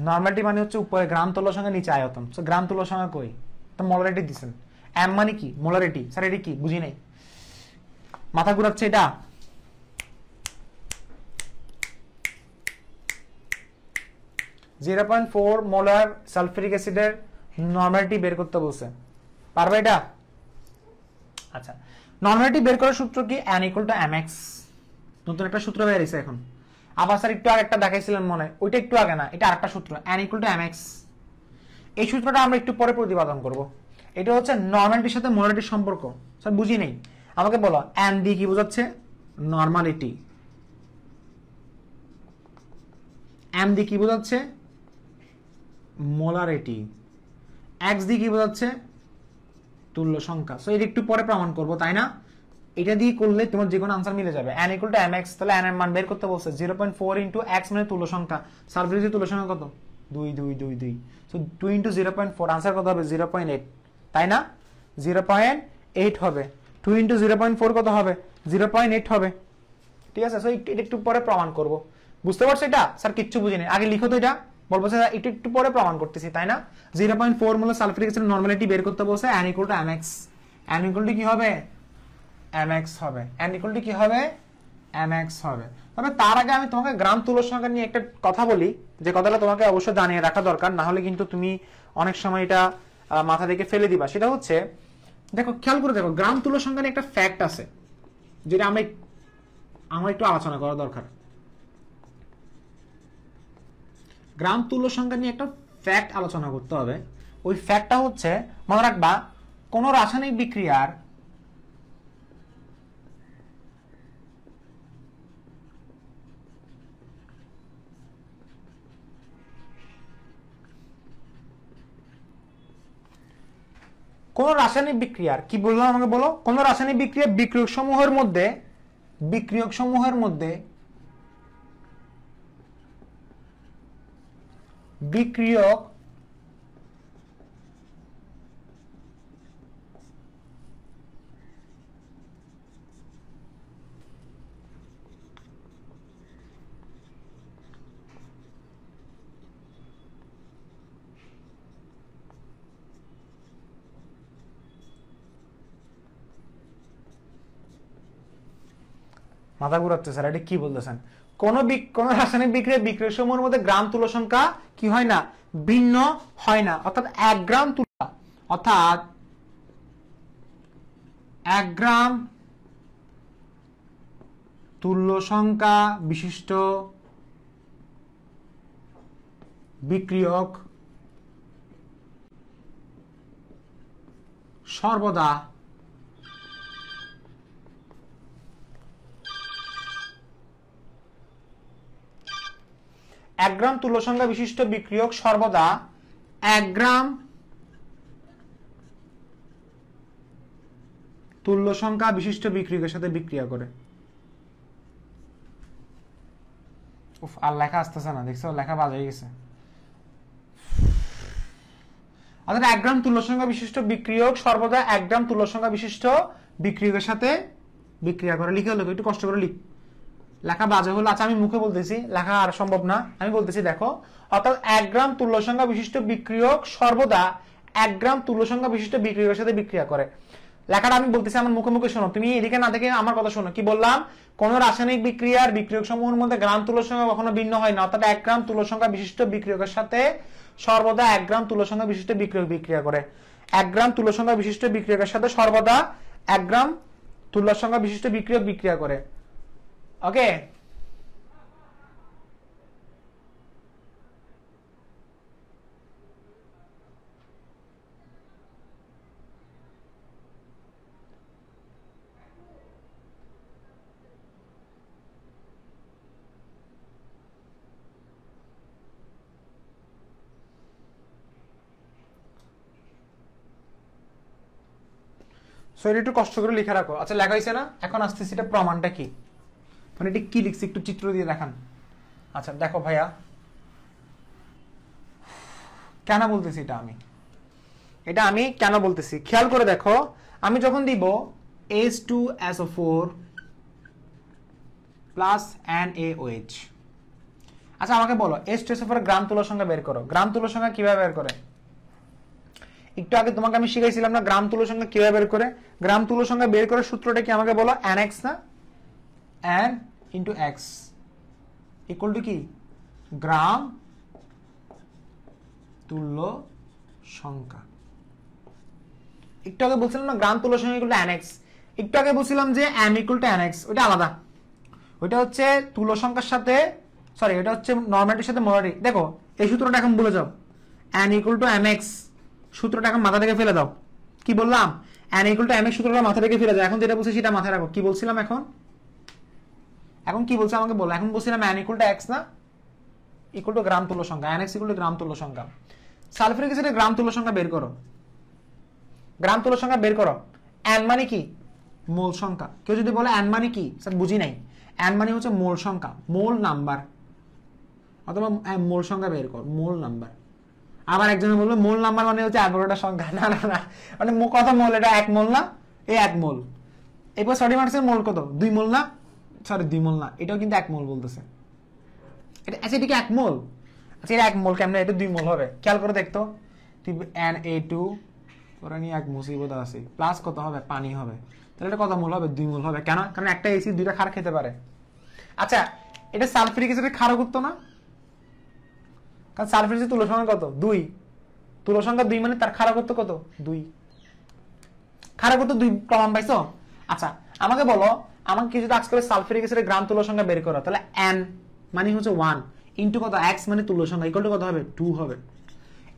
নরমালিটি মানে হচ্ছে উপরে গ্রাম তুল্য সংখ্যা, নিচে আয়তন। সো গ্রাম তুল্য সংখ্যা কই? তো মোলারিটি দিছেন। এম মানে কি? মোলারিটি। স্যার এটা কি? বুঝি নাই, মাথা ঘুরাচ্ছে এটা। .4 মোলার সালফিউরিক অ্যাসিডের নরমালিটি বের করতে বলছে, পারবে এটা? আচ্ছা, নরমালিটি বের করার সূত্র কি? n = mx। নতুন একটা সূত্র বের হইছে এখন। আবার স্যার একটু আগে একটা দেখাইছিলেন মনে, ওইটা একটু আগে না, এটা আরেকটা সূত্র, n = mx। এই সূত্রটা আমরা একটু পরে প্রতিপাদন করব। এটা হচ্ছে নরমালিটির সাথে মোলারিটির সম্পর্ক। স্যার বুঝি নেই, আমাকে বলো n দিয়ে কি বোঝাচ্ছে? নরমালিটি। m দিয়ে কি বোঝাচ্ছে? মোলারিটি। x দিয়ে কি বোঝাচ্ছে? তুল্য সংখ্যা। সো এটা একটু পরে প্রমাণ করব, তাই না? এটা দিয়ে করলে তোমার যে কোনো আনসার মিলে যাবে। n = mx, তাহলে n এর মান বের করতে বলছে 0.4 * x মানে তুল্য সংখ্যা। সালফিউরিকের তুল্য সংখ্যা কত? 2 2 2 2। সো 2 * 0.4, আনসার কত হবে? 0.8, তাই না? 0.8 হবে। 2 * 0.4 কত হবে? 0.8 হবে। ঠিক আছে, সো এটা একটু পরে প্রমাণ করব। বুঝতে পারছো এটা? স্যার কিচ্ছু বুঝিনি, আগে লিখো তো এটা। বলবো স্যার এটা একটু পরে প্রমাণ করতেছি, তাই না? 0.4 মোলার সালফিউরিক অ্যাসিড নরমালিটি বের করতে বলছে, n = mx। n = কি হবে? mx হবে। n = কি হবে? mx হবে। তবে তার আগে আমি তোমাকে গ্রাম তুল্য সংখ্যা নিয়ে একটা কথা বলি, যে কথাটা তোমাকে অবশ্যই জানিয়ে রাখা দরকার, না হলে কিন্তু তুমি অনেক সময় এটা মাথা থেকে ফেলে দিবা। সেটা হচ্ছে দেখো খেয়াল করে দেখো, গ্রাম তুল্য সংখ্যা নিয়ে একটা ফ্যাক্ট আছে যেটা আমার একটু আলোচনা করা দরকার। গ্রাম তুল্য সংখ্যা নিয়ে একটা ফ্যাক্ট আলোচনা করতে হবে। ওই ফ্যাক্টটা হচ্ছে, মনে রাখবা, কোন রাসায়নিক বিক্রিয়ার কি বললাম আমাকে বলো, কোন রাসায়নিক বিক্রিয়া বিক্রিয়ক সমূহের মধ্যে বিক্রিয়ক মাথা ঘুরাচ্ছে স্যার, এটা কি বলতেছেন? কোন রাসায়নিক বিক্রিয়া বিক্রিয়ক সমূহের মধ্যে গ্রাম তুল্য সংখ্যা কি হয় না, ভিন্ন হয় না। অর্থাৎ 1 গ্রাম তুল্য সংখ্যা বিশিষ্ট বিক্রিয়ক সর্বদা 1 গ্রাম তুল্য সংখ্যা বিশিষ্ট বিক্রিয়ক সর্বদা 1 গ্রাম তুল্য সংখ্যা বিশিষ্ট বিক্রিয়কের সাথে বিক্রিয়া করে। উফ, আর লেখা আসতেছে না, দেখছো লেখা বাজে গেছে। অর্থাৎ 1 গ্রাম তুল্য সংখ্যা বিশিষ্ট বিক্রিয়ক সর্বদা 1 গ্রাম তুল্য সংখ্যা বিশিষ্ট বিক্রিয়কের সাথে বিক্রিয়া করে। লিখে হলো, একটু কষ্ট করে লিখ, লেখা বাজে হলো। আচ্ছা আমি মুখে বলতেছি, লেখা আর সম্ভব না, আমি বলতেছি দেখো। অর্থাৎ 1 গ্রাম তুল্য সংখ্যা বিশিষ্ট বিক্রিয়ক সর্বদা 1 গ্রাম তুল্য সংখ্যা বিশিষ্ট বিক্রিয়কের সাথে বিক্রিয়া করে। লেখাটা আমি বলতেছি, আমার মুখে মুখে শোনো, তুমি এদিকে না দেখে আমার কথা শোনো। কি বললাম? কোন রাসায়নিক বিক্রিয়ার বিক্রিয়ক সমূহের মধ্যে গ্রাম তুল্য সংখ্যা কখনো ভিন্ন হয় না। অর্থাৎ 1 গ্রাম তুল্য সংখ্যা বিশিষ্ট বিক্রিয়কের সাথে সর্বদা 1 গ্রাম তুল্য সংখ্যা বিশিষ্ট বিক্রিয়ক বিক্রিয়া করে। 1 গ্রাম তুল্য সংখ্যা বিশিষ্ট বিক্রিয়কের সাথে সর্বদা 1 গ্রাম তুল্য সংখ্যা বিশিষ্ট বিক্রিয়ক বিক্রিয়া করে। ওকে, সো এটা একটু কষ্ট করে লিখে রাখো। আচ্ছা লেখা হয়েছে না? এখন আসতেছি এটা প্রমাণটা কি, মানে এটা কি লিখছি একটু চিত্র দিয়ে দেখান। আচ্ছা দেখো ভাইয়া, কেন বলতেছি এটা আমি কেন বলতেছি খেয়াল করে দেখো। আমি যখন দিব H2SO4 প্লাস NaOH, আচ্ছা আমাকে বলো H2SO4 গ্রাম তুল্য সংখ্যা বের করো। গ্রাম তুল্য সংখ্যা কিভাবে বের করে? একটু আগে তোমাকে আমি শিখাইছিলাম না গ্রাম তুল্য সংখ্যা কিভাবে বের করে। গ্রাম তুল্য সংখ্যা বের করার সূত্রটা কি আমাকে বলো? NX না, N into X equal to কি? গ্রাম তুল্য সংখ্যা। একটু আগে বলছিলাম না গ্রাম তুল্য সংখ্যা ইকুয়াল টু NX। একটু আগে বলছিলাম যে M ইকুয়াল টু NX, ওটা আলাদা। ওটা হচ্ছে তুল্য সংখ্যার সাথে, সরি এটা হচ্ছে নরমালিটির সাথে মোলারিটি। দেখো এই সূত্রটা এখন ভুলে যাও, N ইকুয়াল টু MX সূত্রটা এখন মাথা থেকে ফেলে দাও। কি বললাম? N ইকুয়াল টু MX সূত্রটা মাথা থেকে ফেলে দাও। এখন যেটা বলছি সেটা মাথায় রাখো। কি বলছিলাম এখন কি বলছে আমাকে বলো। এখন বলছিলাম N ইকুয়াল টু X না, ইকুয়াল টু গ্রাম তুল্য সংখ্যা, NX ইকুয়াল টু গ্রাম তুল্য সংখ্যা। সালফিউরিক অ্যাসিডের গ্রাম তুল্য সংখ্যা বের করো। গ্রাম তুল্য সংখ্যা বের করো। N মানে কি? মোল সংখ্যা। কেউ যদি বলে N মানে কি, স্যার বুঝি নাই। N মানে হচ্ছে মোল সংখ্যা, মোল নাম্বার, অথবা মোল সংখ্যা বের কর, মোল নাম্বার। আবার একজনে বলবে মোল নাম্বার মানে হচ্ছে 11টা সংখ্যা। না না না, মানে কত মোল? এটা 1 মোল না, এই 1 মোল। এরপর সরি মার্কসের মোল কত? 2 মোল না, সরি 2 মোল না, এটাও কিন্তু 1 মোল বলতেছে। এটা আচ্ছা এটা কি 1 মোল? আচ্ছা এটা 1 মোল কেমনে? এটা 2 মোল হবে। খেয়াল করে দেখতো, তুই Na2 ওরা নিয়ে 1 মুসিবত আছে, প্লাস কত হবে? পানি হবে। তাহলে এটা কত মোল হবে? 2 মোল হবে। কেন? কারণ একটা এসিড 2টা ক্ষার খেতে পারে। আচ্ছা এটা সালফিউরিক অ্যাসিডের ক্ষারক করতো না, কারণ সালফিউরিক অ্যাসিড তুল্য সংখ্যা কত? 2। তুল্য সংখ্যা 2 মানে তার ক্ষারক কত? 2। ক্ষারে কত 2 প্রমাণ পাইছো? আচ্ছা আমাকে বলো, আমাকে কিছু আস্ক করে সালফিউরিক অ্যাসিডের গ্রাম তুল্য সংখ্যা বের করো, তাহলে n মানে হচ্ছে 1 ইনটু কত x মানে তুল্য সংখ্যা ইকুয়াল টু কত হবে 2 হবে।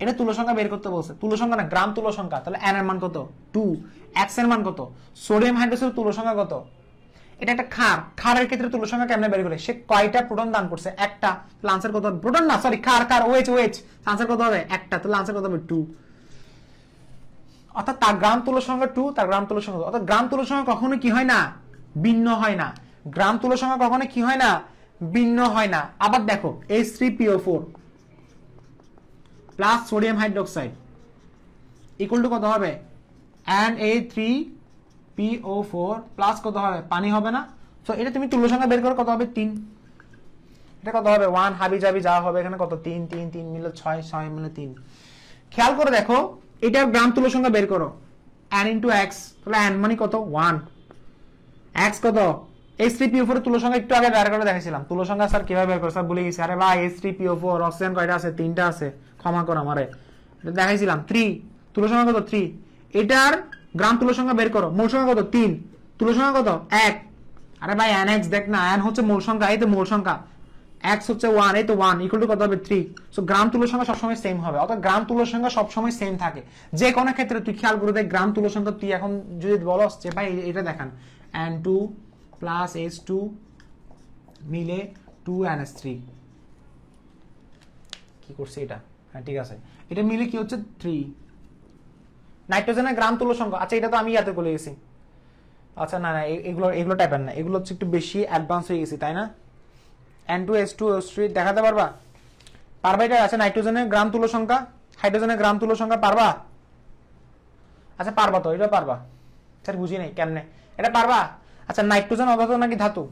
এটা তুল্য সংখ্যা বের করতে বলছে, তুল্য সংখ্যা না গ্রাম তুল্য সংখ্যা, তাহলে n এর মান কত 2, x এর মান কত, সোডিয়াম হাইড্রোক্সাইডের তুল্য সংখ্যা কত, এটা একটা ক্ষার, ক্ষারের ক্ষেত্রে তুল্য সংখ্যা কেমনে বের করে, সে কয়টা প্রোটন দান করছে, একটা, তাহলে আনসার কত হবে, প্রোটন না সরি ক্ষার OH আনসার কত হবে একটা, তাহলে আনসার কত হবে 2। অর্থাৎ তার গ্রাম তুল্য সংখ্যা 2, তার গ্রাম তুল্য সংখ্যা, অর্থাৎ গ্রাম তুল্য সংখ্যা কখনো কি হয় না, ভিন্ন হয় না। গ্রাম তুল্য সংখ্যা কখনো কি হয় না, ভিন্ন হয় না। আবার দেখো H3PO4 plus sodium hydroxide equal to কত হবে Na3PO4 প্লাস কত হবে পানি হবে না। সো এটা তুমি তুল্য সংখ্যা বের করো কত হবে 3, এটা কত হবে 1 হাবি জাবি যা হবে এখানে কত 3 3 3 মিলে 6 6 মিলে 3। খেয়াল করে দেখো এটার গ্রাম তুল্য সংখ্যা বের করো n ইনটু x, তাহলে n মানে কত 1, x কত H3PO4 এর তুল্য সংখ্যা একটু আগে বের করে দেখাইছিলাম। তুল্য সংখ্যা স্যার কিভাবে বের করে স্যার ভুলে গেছি। আরে ভাই H3PO4 অক্সিজেন কয়টা আছে 3টা আছে, ক্ষমা করো আমারে, এটা দেখাইছিলাম 3, তুল্য সংখ্যা কত 3। এটার গ্রাম তুল্য সংখ্যা বের করো, মোল সংখ্যা কত 3, তুল্য সংখ্যা কত 1। আরে ভাই nx দেখ না, n হচ্ছে মোল সংখ্যা, এই তো মোল সংখ্যা, x হচ্ছে 1, এই তো 1 ইকুয়াল টু কত হবে 3। সো গ্রাম তুল্য সংখ্যা সবসময় সেম হবে, অর্থাৎ গ্রাম তুল্য সংখ্যা সবসময় সেম থাকে যে কোনো ক্ষেত্রে। তুই খেয়াল করে দেখ গ্রাম তুল্য সংখ্যা তুই এখন যদি বলস যে ভাই এটা দেখান n2 প্লাস H2 মিলে 2NH3, কি করছে এটা, হ্যাঁ ঠিক আছে, এটা মিলে কি হচ্ছে 3। নাইট্রোজেনের গ্রাম তুল্য সংখ্যা, আচ্ছা এটা তো আমি ইয়াতে বলে গেছি, আচ্ছা না না এগুলো টাইপের না, এগুলো হচ্ছে একটু বেশি অ্যাডভান্স হয়ে গেছি তাই না। N2H2O3 দেখাতে পারবা, পারবা এটা? আচ্ছা নাইট্রোজেনের গ্রাম তুল্য সংখ্যা, হাইড্রোজেনের গ্রাম তুল্য সংখ্যা পারবা? আচ্ছা পারবা তো, এটা পারবা, স্যার বুঝি নাই কেমনে, এটা পারবা? আচ্ছা নাইট্রোজেন অধাতু নাকি ধাতু,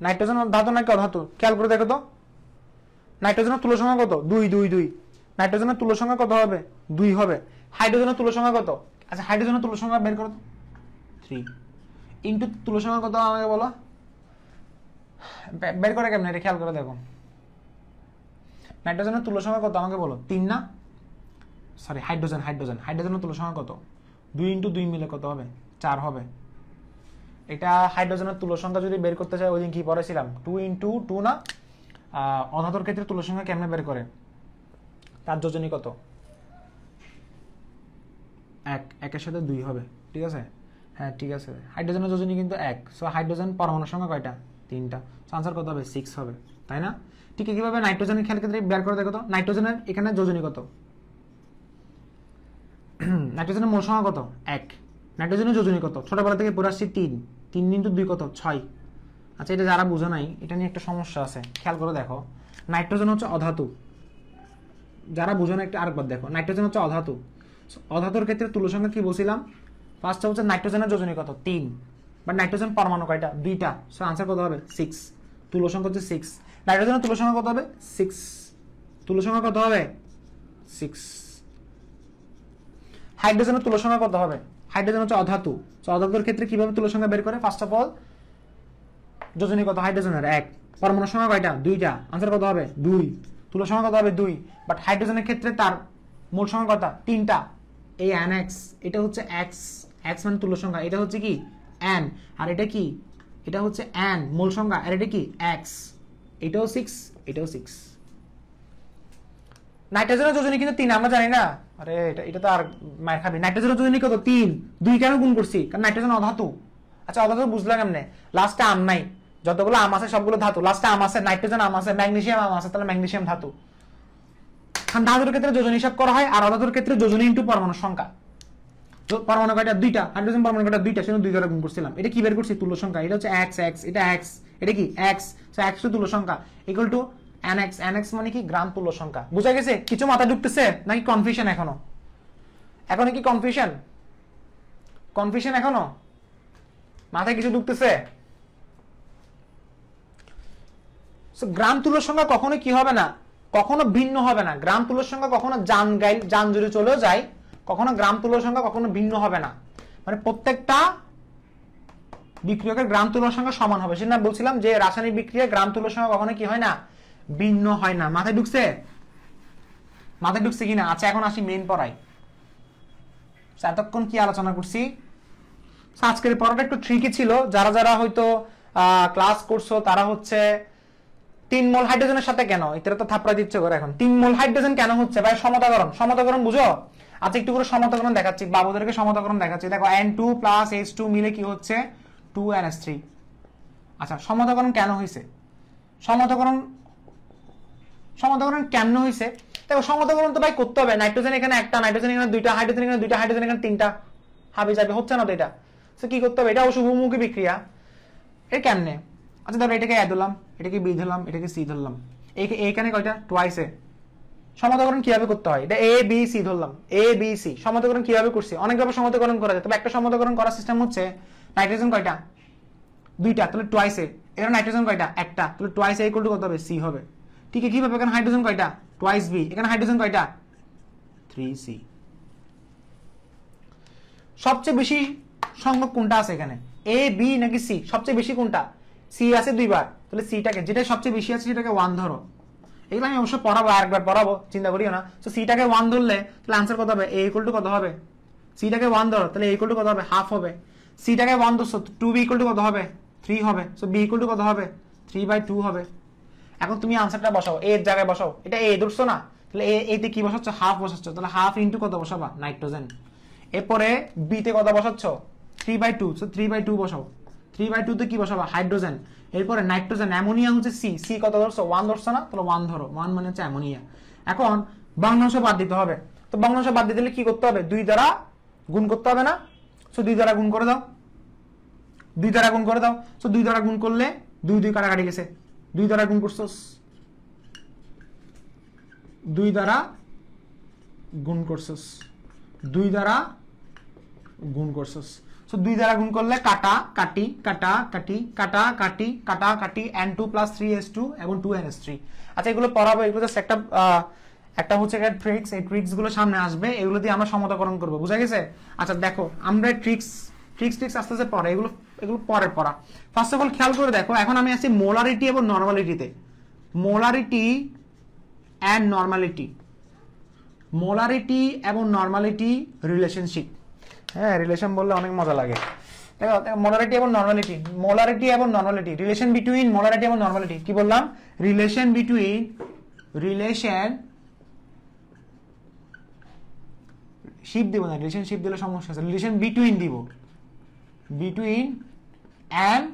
নাইট্রোজেন ধাতু নাকি অধাতু, খেয়াল করে দেখো তো। নাইট্রোজেনের তুল্য সংখ্যা কত 2 2 2, নাইট্রোজেনের তুল্য সংখ্যা কত হবে 2 হবে। হাইড্রোজেনের তুল্য সংখ্যা কত, আচ্ছা হাইড্রোজেনের তুল্য সংখ্যা বের করো তো 3 ইনটু তুল্য সংখ্যা কত আমাকে বলো, বের করে কেমনে এটা খেয়াল করে দেখো। নাইট্রোজেনের তুল্য সংখ্যা কত আমাকে বলো 3 না, সরি হাইড্রোজেনের তুল্য সংখ্যা কত 2 ইনটু 2 মিলে কত হবে 4 হবে। এটা হাইড্রোজেনের তুল্য সংখ্যা যদি বের করতে চাই ওই দিন কি পড়েছিলাম 2 ইনটু 2 না, অধাতুর ক্ষেত্রে তুল্য সংখ্যা কেমনে বের করে, তার যোজনী কত 1, 1 এর সাথে 2 হবে, ঠিক আছে, হ্যাঁ ঠিক আছে। হাইড্রোজেনের যোজনী কিন্তু 1, সো হাইড্রোজেন পরমাণুর সংখ্যা কয়টা 3টা, সো আনসার কত হবে 6 হবে, তাই না। ঠিক কিভাবে নাইট্রোজেনের খেয়াল ক্ষেত্রে বের করে দেখো তো, নাইট্রোজেনের এখানে যোজনী কত, নাইট্রোজেনের মোল সংখ্যা কত 1, নাইট্রোজেনের যোজনী কত, ছোটবেলা থেকে পড়ে আসছি 3 3 ইনটু 2 কত 6। আচ্ছা এটা যারা বুঝে নাই এটা নিয়ে একটা সমস্যা আছে, খেয়াল করে দেখো। নাইট্রোজেন হচ্ছে অধাতু, যারা বুঝে না একটা আরেকবার দেখো, নাইট্রোজেন হচ্ছে অধাতু, অধাতুর ক্ষেত্রে তুল্য সংখ্যা কি বলছিলাম, ফার্স্টটা হচ্ছে নাইট্রোজেনের যোজনী কত 3, বাট নাইট্রোজেন পরমাণু কয়টা 2টা, সো আনসার কত হবে 6, তুল্য সংখ্যা হচ্ছে 6। নাইট্রোজেনের তুল্য সংখ্যা কত হবে 6, তুল্য সংখ্যা কত হবে 6। হাইড্রোজেনের তুল্য সংখ্যা কত হবে, হাইড্রোজেন হচ্ছে অধাতু, সো অধাতুর ক্ষেত্রে কিভাবে তুল্য সংখ্যা বের করে, ফার্স্ট অফ অল যোজনী কত হাইড্রোজেনের 1, পরমাণু সংখ্যা কয়টা 2টা, আনসার কত হবে 2, তুল্য সংখ্যা কত হবে 2, বাট হাইড্রোজেনের ক্ষেত্রে তার মোল সংখ্যা কত 3টা, এই NX এটা হচ্ছে x, x মানে তুল্য সংখ্যা, এটা হচ্ছে কি n, আর এটা কি, এটা হচ্ছে n মোল সংখ্যা, আর এটা কি x, এটাও 6 এটাও 6। নাইট্রোজেনের যোজনী কিন্তু 3 আমরা জানি না, আরে এটা তো আর মার খাবি। নাইট্রোজেনের যোজনী কত 3, 2 কেন গুণ করছি, কারণ নাইট্রোজেন অধাতু। আচ্ছা অধাতু বুঝলা কেমনে, লাস্টে আম নাই, যতগুলো আম আছে সবগুলো ধাতু, লাস্টে আম আছে, নাইট্রোজেন আম আছে, ম্যাগনেসিয়াম আম আছে, তাহলে ম্যাগনেসিয়াম ধাতু। ধাতুর ক্ষেত্রে যোজনী হিসাব করা হয়, আর অধাতুর ক্ষেত্রে যোজনী ইনটু পরমাণু সংখ্যা, পরমাণু কয়টা 2টা, হাইড্রোজেন পরমাণু কয়টা 2টা, সেজন্য 2 দ্বারা গুণ করছিলাম। এটা কি বের করছি তুল্য সংখ্যা, এটা হচ্ছে x, এটা x, এটা কি x, সো x তুল্য সংখ্যা ইকুয়াল টু NX, NX মানে কি গ্রাম তুল্য সংখ্যা। বুঝা গেছে, কিছু মাথা ঢুকতেছে নাকি কনফিউশন এখনো, এখনো কি কনফিউশন, কনফিউশন এখনো মাথায় কিছু ঢুকতেছে। সো গ্রাম তুল্য সংখ্যা কখনো কি হবে না, কখনো ভিন্ন হবে না। গ্রাম তুল্য সংখ্যা কখনো যান জুড়ে চলেও যায়, কখনো গ্রাম তুল্য সংখ্যা কখনো ভিন্ন হবে না, মানে প্রত্যেকটা বিক্রিয়কের গ্রাম তুল্য সংখ্যা সমান হবে। সেটা বলছিলাম যে রাসায়নিক বিক্রিয়ায় গ্রাম তুল্য সংখ্যা কখনো কি হয় না, ভিন্ন হয় না। মাথায় ঢুকছে, মাথায় ঢুকছে কিনা। আচ্ছা এখন আসি মেইন পড়াই। এতক্ষণ কি আলোচনা করছি? আজকের পড়াটা একটু ট্রিকি ছিল, যারা যারা হয়তো ক্লাস করছো তারা হচ্ছে 3 মোল হাইড্রোজেনের সাথে কেন এটা তো থাপড়া দিচ্ছে করে। এখন 3 মোল হাইড্রোজেন কেন হচ্ছে ভাই? সমতাকরণ বুঝো? আচ্ছা একটু করে সমতাকরণ দেখাচ্ছি, বাবুদেরকে সমতাকরণ দেখাচ্ছি। দেখো N2 প্লাস H2 মিলে কি হচ্ছে 2NH3। আচ্ছা সমতাকরণ কেন হয়েছে? সমতাকরণ কেন হয়েছে? দেখো সমতাকরণ তো ভাই করতে হবে, নাইট্রোজেন এখানে একটা, নাইট্রোজেন এখানে দুইটা, হাইড্রোজেন এখানে দুইটা, হাইড্রোজেন এখানে তিনটা, হাবি যাবে হচ্ছে না তো এটা। তো কি করতে হবে? এটা অশুভমুখী বিক্রিয়া। এটা কেমনে? আচ্ছা ধরো এটাকে এ ধরলাম, এটাকে বি ধরলাম, এটাকে সি ধরলাম, এইখানে কয়টা? টুয়াইসে। সমতাকরণ কিভাবে করতে হয়? এটা এ বি সি ধরলাম, এ বি সি। সমতাকরণ কিভাবে করছি? অনেকভাবে সমতাকরণ করা যায়, তবে একটা সমতাকরণ করার সিস্টেম হচ্ছে নাইট্রোজেন কয়টা? দুইটা, তাহলে টুয়াইসে। এখানে নাইট্রোজেন কয়টা? একটা, তাহলে টুয়াইসে ইকুয়াল টু কত হবে? সি হবে। ঠিক আছে কিভাবে? এখানে হাইড্রোজেন কয়টা? Twice B. এখানে হাইড্রোজেন কয়টা? 3C। সবচেয়ে বেশি সংখ্যক কোনটা আছে এখানে? এ বি নাকি সি? সবচেয়ে বেশি কোনটা? সি আছে দুইবার, তাহলে সিটাকে, যেটা সবচেয়ে বেশি আছে সেটাকে 1 ধরো। এগুলো আমি অবশ্য পড়াবো, আরেকবার পড়াবো, চিন্তা করিও না। তো সিটাকে 1 ধরলে তাহলে আনসার কত হবে? এ ইকুয়াল টু কত হবে? সিটাকে 1 ধরো, তাহলে এ ইকুয়াল টু কত হবে? হাফ হবে। সিটাকে 1 ধরছো, 2b ইকুয়াল টু কত হবে? 3 হবে। সো বি ইকুয়াল টু কত হবে? 3/2 হবে। এখন তুমি আনসারটা বসাও, এ এর জায়গায় বসাও। এটা এ ধরছো না, তাহলে এতে কি বসাচ্ছ? হাফ বসাচ্ছ, তাহলে হাফ ইন্টু কত বসাবা? নাইট্রোজেন। এরপরে বি তে কত বসাচ্ছ? 3/2, সো 3/2 বসাও। 3/2 তে কি বসাবা? হাইড্রোজেন। এরপরে নাইট্রোজেন, অ্যামোনিয়া হচ্ছে সি, সি কত ধরছো? 1 ধরছো না, তাহলে 1 ধরো। 1 মানে হচ্ছে অ্যামোনিয়া। এখন ভগ্নাংশ বাদ দিতে হবে, তো ভগ্নাংশ বাদ দিতে হলে কি করতে হবে? 2 দ্বারা গুণ করতে হবে না? সো 2 দ্বারা গুণ করে দাও, 2 দ্বারা গুণ করে দাও। সো 2 দ্বারা গুণ করলে 2 2 কাটাকাটি গেছে, 2 দ্বারা গুণ করছো, 2 দ্বারা গুণ করছস, 2 দ্বারা গুণ করছস। সো 2 দ্বারা গুণ করলে কাটা কাটি, কাটা কাটি, কাটা কাটি, কাটা কাটি, N2 প্লাস 3H2 এবং 2NH3। আচ্ছা এগুলো পড়াবো, এগুলো জাস্ট একটা হচ্ছে ট্রিক্স, এই ট্রিক্স গুলো সামনে আসবে, এগুলো দিয়ে আমরা সমতাকরণ করবো, বুঝা গেছে? আচ্ছা দেখো আমরা ট্রিক্স আস্তে আস্তে পড়ে, এগুলো পরে পড়া। ফার্স্ট অফ অল খেয়াল করে দেখো, এখন আমি আছি মোলারিটি এবং নরমালিটিতে। মোলারিটি অ্যান্ড নরমালিটি, মোলারিটি এবং নরমালিটি রিলেশনশিপ। হ্যাঁ রিলেশন বললে অনেক মজা লাগে। দেখো মোলারিটি এবং নরমালিটি, মোলারিটি এবং নরমালিটি, রিলেশন বিটুইন মোলারিটি এবং নরমালিটি। কি বললাম? রিলেশন বিটুইন, রিলেশনশিপ দিব না, রিলেশনশিপ দিলে সমস্যা আছে, রিলেশন বিটুইন দিব, বিটুইন অ্যান্ড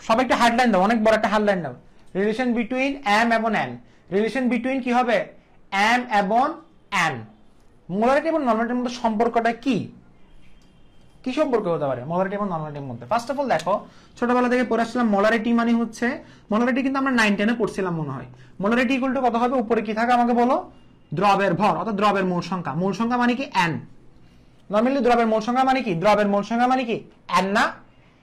সব একটা হেডলাইন দাও, অনেক বড় একটা হেডলাইন দাও। রিলেশন বিটুইন এম এবং এন। রিলেশন বিটুইন কি হবে? এম এবং এন। মোলারিটি এবং নরমালিটির মধ্যে সম্পর্কটা কি? কি সম্পর্ক হতে পারে মোলারিটি এবং নরমালিটির মধ্যে? ফার্স্ট অফ অল দেখো, ছোটবেলা থেকে পড়ে আসছিলাম মোলারিটি মানে হচ্ছে, মোলারিটি কিন্তু আমরা 9-10 এ পড়ছিলাম মনে হয়। মোলারিটি ইকুয়াল টু কত হবে? উপরে কি থাকে আমাকে বলো? দ্রবের ভর, অর্থাৎ দ্রবের মোল সংখ্যা। মোল সংখ্যা মানে কি? এন। নরমালি দ্রবের মোল সংখ্যা মানে কি? দ্রবের মোল সংখ্যা মানে কি? এন না?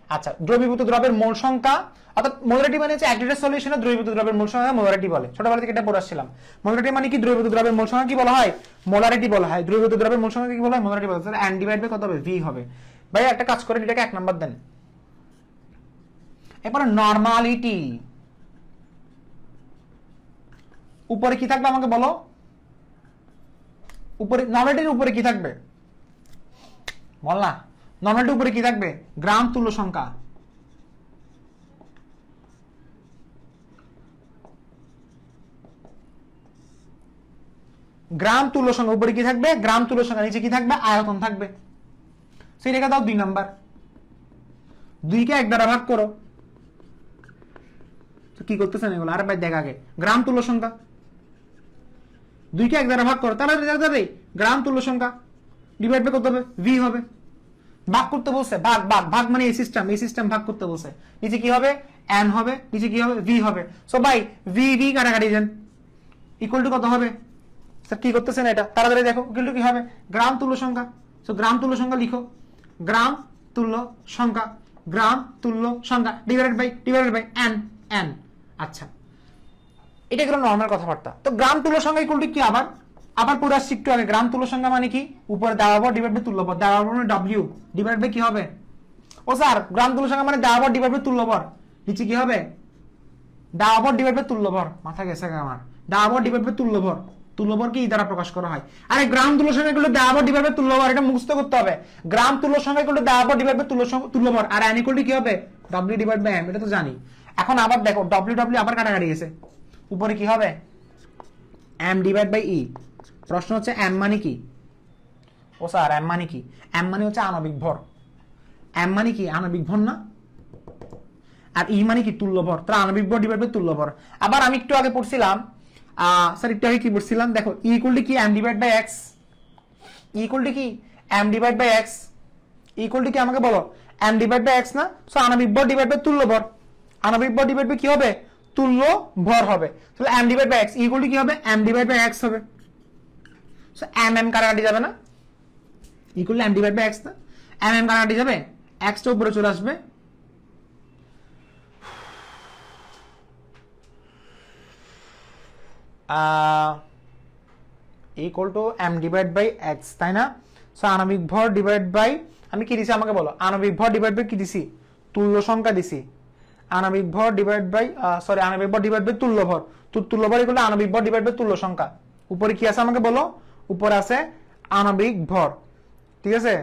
আচ্ছা দ্রবীভূত দ্রবের মোল সংখ্যা, অর্থাৎ মোলারিটি মানে হচ্ছে 1 লিটার সলিউশনে দ্রবীভূত দ্রবের মোল সংখ্যা মোলারিটি বলে। ছোটবেলা থেকে এটা পড়ে আসছিলাম। মোলারিটি মানে কি? দ্রবীভূত দ্রবের মোল সংখ্যা কি বলা হয়? মোলারিটি বলা হয়। দ্রবীভূত দ্রবের মোল সংখ্যা কি বলা হয়? মোলারিটি বলা হয়। তাহলে n ডিভাইড বাই কত হবে? v হবে। ভাই একটা কাজ করে এটাকে 1 নাম্বার দেন। এরপরে নরমালিটি, উপরে কি থাকবে আমাকে বলো? উপরে নরমালিটির উপরে কি থাকবে? বল না। নরমালিটির উপরে কি থাকবে? গ্রাম তুল্য সংখ্যা। গ্রাম তুল্য সংখ্যা উপরে কি থাকবে? গ্রাম তুল্য সংখ্যা। নিচে কি থাকবে? আয়তন থাকবে। সেই রেখা দাও 2 নাম্বার। 2 কে 1 দ্বারা ভাগ করো। তো কি করতেছেন এগুলো? আরে ভাই দেখ আগে গ্রাম তুল্য সংখ্যা, 2 কে 1 দ্বারা ভাগ করো, তাহলে গ্রাম তুল্য সংখ্যা ডিভাইড বাই কত হবে? v হবে। ভাগ করতে বলছে, ভাগ ভাগ ভাগ মানে এই সিস্টেম ভাগ করতে বলছে। নিচে কি হবে? n হবে, নিচে কি হবে? v হবে। সো ভাই v কাটাকাটি দেন, ইকুয়াল টু কত হবে? স্যার কি করতেছেন এটা? তাড়াতাড়ি দেখো, ইকুয়াল টু কি হবে? গ্রাম তুল্য সংখ্যা। সো গ্রাম তুল্য সংখ্যা লিখো, গ্রাম তুল্য সংখ্যা, গ্রাম তুল্য সংখ্যা ডিভাইডেড বাই n। আচ্ছা এটা গেল নরমাল কথাবার্তা। তো গ্রাম তুল্য সংখ্যা ইকুয়াল টু কি? আবার পুরো শিখতে হবে। গ্রাম তুল্য সংখ্যা মানে কি? উপরে দেওয়া ভর ডিভাইড বাই তুল্য ভর, দেওয়া ভর মানে w ডিভাইড বাই কি হবে? ও স্যার গ্রাম তুল্য সংখ্যা মানে দেওয়া ভর ডিভাইড বাই তুল্য ভর। নিচে কি হবে? দেওয়া ভর ডিভাইড বাই তুল্য ভর। মাথা গেছে আমার। দেওয়া ভর ডিভাইড বাই তুল্য ভর। তুল্যভরকে ই দ্বারা প্রকাশ করা হয়। আরে গ্রাম তুল্য সংখ্যা ইকুয়াল টু দেওয়া ভর ডিভাইড বাই তুল্যভর, এটা মুখস্থ করতে হবে। গ্রাম তুল্য সংখ্যা ইকুয়াল টু দেওয়া ভর ডিভাইড বাই তুল্যভর, আর n ইকুয়াল টু কি হবে w ডিভাইড বাই m, এটা তো জানি। এখন আবার দেখো w আবার কাটাকাটি গেছে, উপরে কি হবে m ডিভাইড বাই e। প্রশ্ন হচ্ছে m মানে কি? ও স্যার m মানে কি? m মানে হচ্ছে আণবিক ভর। m মানে কি? আণবিক ভর না? আর e মানে কি? তুল্যভর। তাহলে আণবিক ভর ডিভাইড বাই তুল্যভর। আবার আমি একটু আগে পড়ছিলাম, স্যার একটু আগে কি পড়ছিলাম, দেখো e ইকুয়াল টু কি m divide by x, e equal to কি m divide by x, e equal to কি আমাকে বলো m ডিভাইড বাই x না? সো আণবিক ভর ডিভাইড বাই তুল্যভর, আণবিক ভর ডিভাইড বাই কি হবে? তুল্য ভর হবে। তাহলে m divide by x equal to কি হবে? m ডিভাইড বাই x হবে। সো m কাটাকাটি যাবে না, equal to m divide by x না, m কাটাকাটি যাবে, x টা উপরে চলে আসবে, equal to m divide by x, তাই না? সো আণবিক ভর ডিভাইড বাই, আমি কি দিছি আমাকে বলো, আণবিক ভর ডিভাইড বাই কি দিছি? তুল্য সংখ্যা দিছি। আণবিক ভর ডিভাইড বাই সরি আণবিক ভর ডিভাইড বাই তুল্য ভর, তুল্য ভর ইকুয়াল টু আণবিক ভর ডিভাইড বাই তুল্য সংখ্যা। উপরে কি আছে আমাকে বলো? উপরে আছে আণবিক ভর, ঠিক আছে,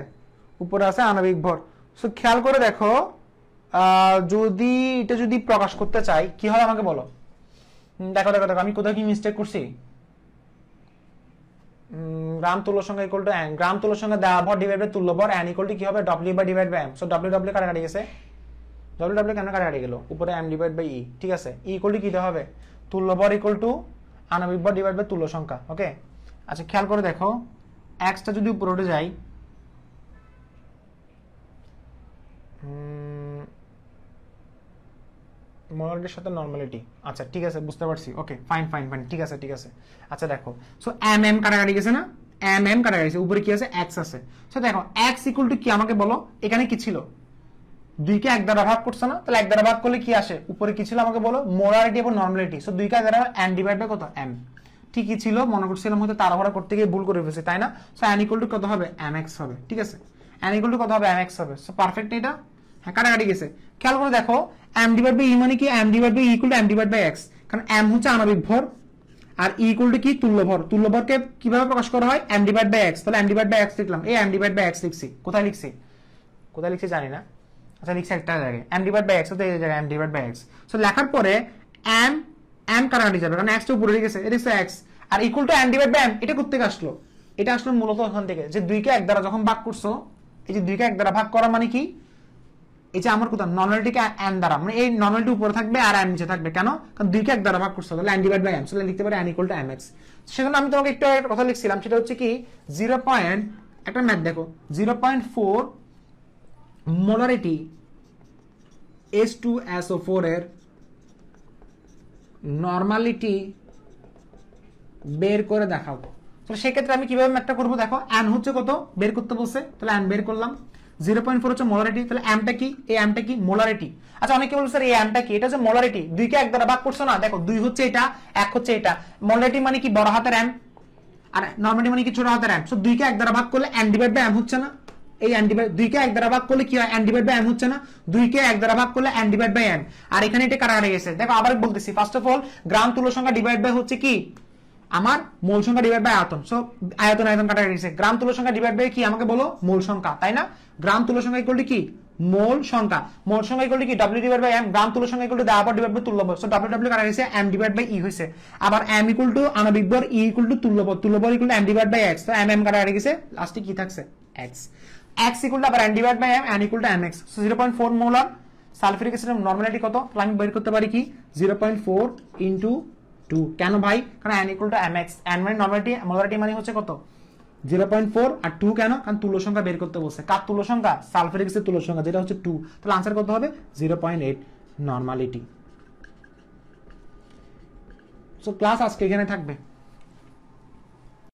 উপরে আছে আণবিক ভর। সো খেয়াল করে দেখো, যদি এটা যদি প্রকাশ করতে চাই কি হয় আমাকে বলো। দেখো দেখো দেখো আমি কোথাও কি মিস্টেক করছি? গ্রাম তুল্য সংখ্যা ইকুয়াল টু n, গ্রাম তুল্য সংখ্যা দেওয়া ভর ডিভাইড বাই তুল্য ভর, n ইকুয়াল টু কি হবে? w by divide by m। So w কাটাকাটি গেছে, w কেন কাটাকাটি গেল? উপরে m ডিভাইড বাই e, ঠিক আছে। e ইকুয়াল টু কি দিতে হবে? তুল্য ভর ইকুয়াল টু আণবিক ভর ডিভাইড বাই তুল্য সংখ্যা, ওকে। আচ্ছা খেয়াল করে দেখো, x টা যদি উপরে উঠে যায়, মোলারিটির সাথে নরমালিটি, আচ্ছা ঠিক আছে বুঝতে পারছি, ওকে ফাইন ফাইন ফাইন, ঠিক আছে ঠিক আছে। আচ্ছা দেখো, সো m কাটাকাটি গেছে না, m কাটাকাটি গেছে, উপরে কি আছে? x আছে। সো দেখো x ইকুয়াল টু কি আমাকে বলো, এখানে কি ছিল? 2 কে 1 দ্বারা ভাগ করছে না? তাহলে 1 দ্বারা ভাগ করলে কি আসে? উপরে কি ছিল আমাকে বলো? মোলারিটি এবং নরমালিটি। সো 2 কে 1 দ্বারা n ডিভাইড বাই কত? m। ঠিকই ছিল, মনে করছিলাম হয়তো তাড়াহুড়া করতে গিয়ে ভুল করে ফেলেছি, তাই না? সো n ইকুয়াল টু কত হবে? mx হবে, ঠিক আছে। n ইকুয়াল টু কত হবে? mx হবে। সো পারফেক্ট এটা, হ্যাঁ কাটাকাটি গেছে। খেয়াল করে দেখো, m ডিভাইড বাই e মানে কি? m divide by e equal to m divide by x, কারণ m হচ্ছে আণবিক ভর আর e ইকুয়াল টু কি? তুল্য ভর। তুল্য ভরকে কিভাবে প্রকাশ করা হয়? m divide by x। তাহলে m ডিভাইড বাই x লিখলাম, এই m ডিভাইড বাই x লিখছি। কোথায় লিখছি? কোথায় লিখছি জানি না, আচ্ছা লিখছি একটা জায়গায়, m ডিভাইড বাই x, তো এই জায়গায় m divide by x। So লেখার পরে m কাটাকাটি যাবে, কারণ x টা উপরে গেছে, এটা হচ্ছে x, আর equal to m divide by m, এটা কোথা থেকে আসলো? এটা আসলো মূলত ওখান থেকে, যে 2 কে 1 দ্বারা যখন ভাগ করছো, এই যে 2 কে 1 দ্বারা ভাগ করা মানে কি? এই যে আমার কোথা নরমালিটিকে n দ্বারা, মানে এই নরমালিটি উপরে থাকবে আর m নিচে থাকবে, কেন? কারণ 2 কে 1 দ্বারা ভাগ করছো, তাহলে n ডিভাইড বাই m, তাহলে লিখতে পারি n ইকুয়াল টু mx। সেজন্য আমি তোমাকে একটু একটা কথা লিখছিলাম, সেটা হচ্ছে কি 0. একটা ম্যাথ দেখো, 0.4 মোলারিটি H2SO4 এর নরমালিটি বের করে দেখাও। তো সেক্ষেত্রে আমি কিভাবে ম্যাথটা করবো? দেখো n হচ্ছে কত বের করতে বলছে, তাহলে n বের করলাম। 0.4 হচ্ছে মোলারিটি, তাহলে mটা কি? এই mটা কি? মোলারিটি। আচ্ছা অনেকে বলছে স্যার এই mটা কি? এটা হচ্ছে মোলারিটি। 2 কে 1 দ্বারা ভাগ করছো না, দেখো 2 হচ্ছে এটা, 1 হচ্ছে এটা। মোলারিটি মানে কি? বড় হাতের m, আর নরমালিটি মানে কি? ছোট হাতের m। সো 2 কে 1 দ্বারা ভাগ করলে n ডিভাইড বাই m হচ্ছে না? এই n ডিভাইড 2 কে 1 দ্বারা ভাগ করলে কি হয়? n ডিভাইড বাই m হচ্ছে না? 2 কে 1 দ্বারা ভাগ করলে n ডিভাইড বাই m, আর এখানে এটা কাটাকাটি গেছে। দেখো আবার বলতেছি, ফার্স্ট অফ অল গ্রাম তুল্য সংখ্যা ডিভাইড বাই হচ্ছে কি? আমার মোল সংখ্যা ডিভাইড বাই আয়তন। সো আয়তন আয়তন কাটাকাটি গেছে। গ্রাম তুল্য সংখ্যা ডিভাইড বাই কি আমাকে বলো? মোল সংখ্যা, তাই না? গ্রাম তুল্য সংখ্যা ইকুয়াল টু কি? মোল সংখ্যা। মোল সংখ্যা ইকুয়াল টু কি? w divide by m। Gram তুল্য সংখ্যা ইকুয়াল টু দেওয়া ভর ডিভাইড বাই তুল্য ভর। সো w কাটা গেছে, m ডিভাইড বাই e হইছে। আবার m ইকুয়াল টু আণবিক ভর, e ইকুয়াল টু তুল্য ভর, তুল্য ভর equal to m divide by x। তো m কাটা গেছে, লাস্টে কি থাকছে? x। x ইকুয়াল টু আবার n divide by m, n equal to mx। So 0.4 molar sulphuric অ্যাসিডের নরমালিটি কত? তাহলে আমি বের করতে পারি কি? 0.4 ইনটু 2। কেন ভাই? কারণ n equal to mx, n মানে নরমালিটি, মোলারিটি মানে হচ্ছে কত? 0.4 আর 2 কেন? কারণ তুল্য সংখ্যা বের করতে বলছে। কার তুল্য সংখ্যা? সালফিউরিক অ্যাসিডের তুল্য সংখ্যা, যেটা হচ্ছে 2। তাহলে आंसर কত হবে? 0.8 নরমালিটি। সো ক্লাস আজকে এখানে থাকবে।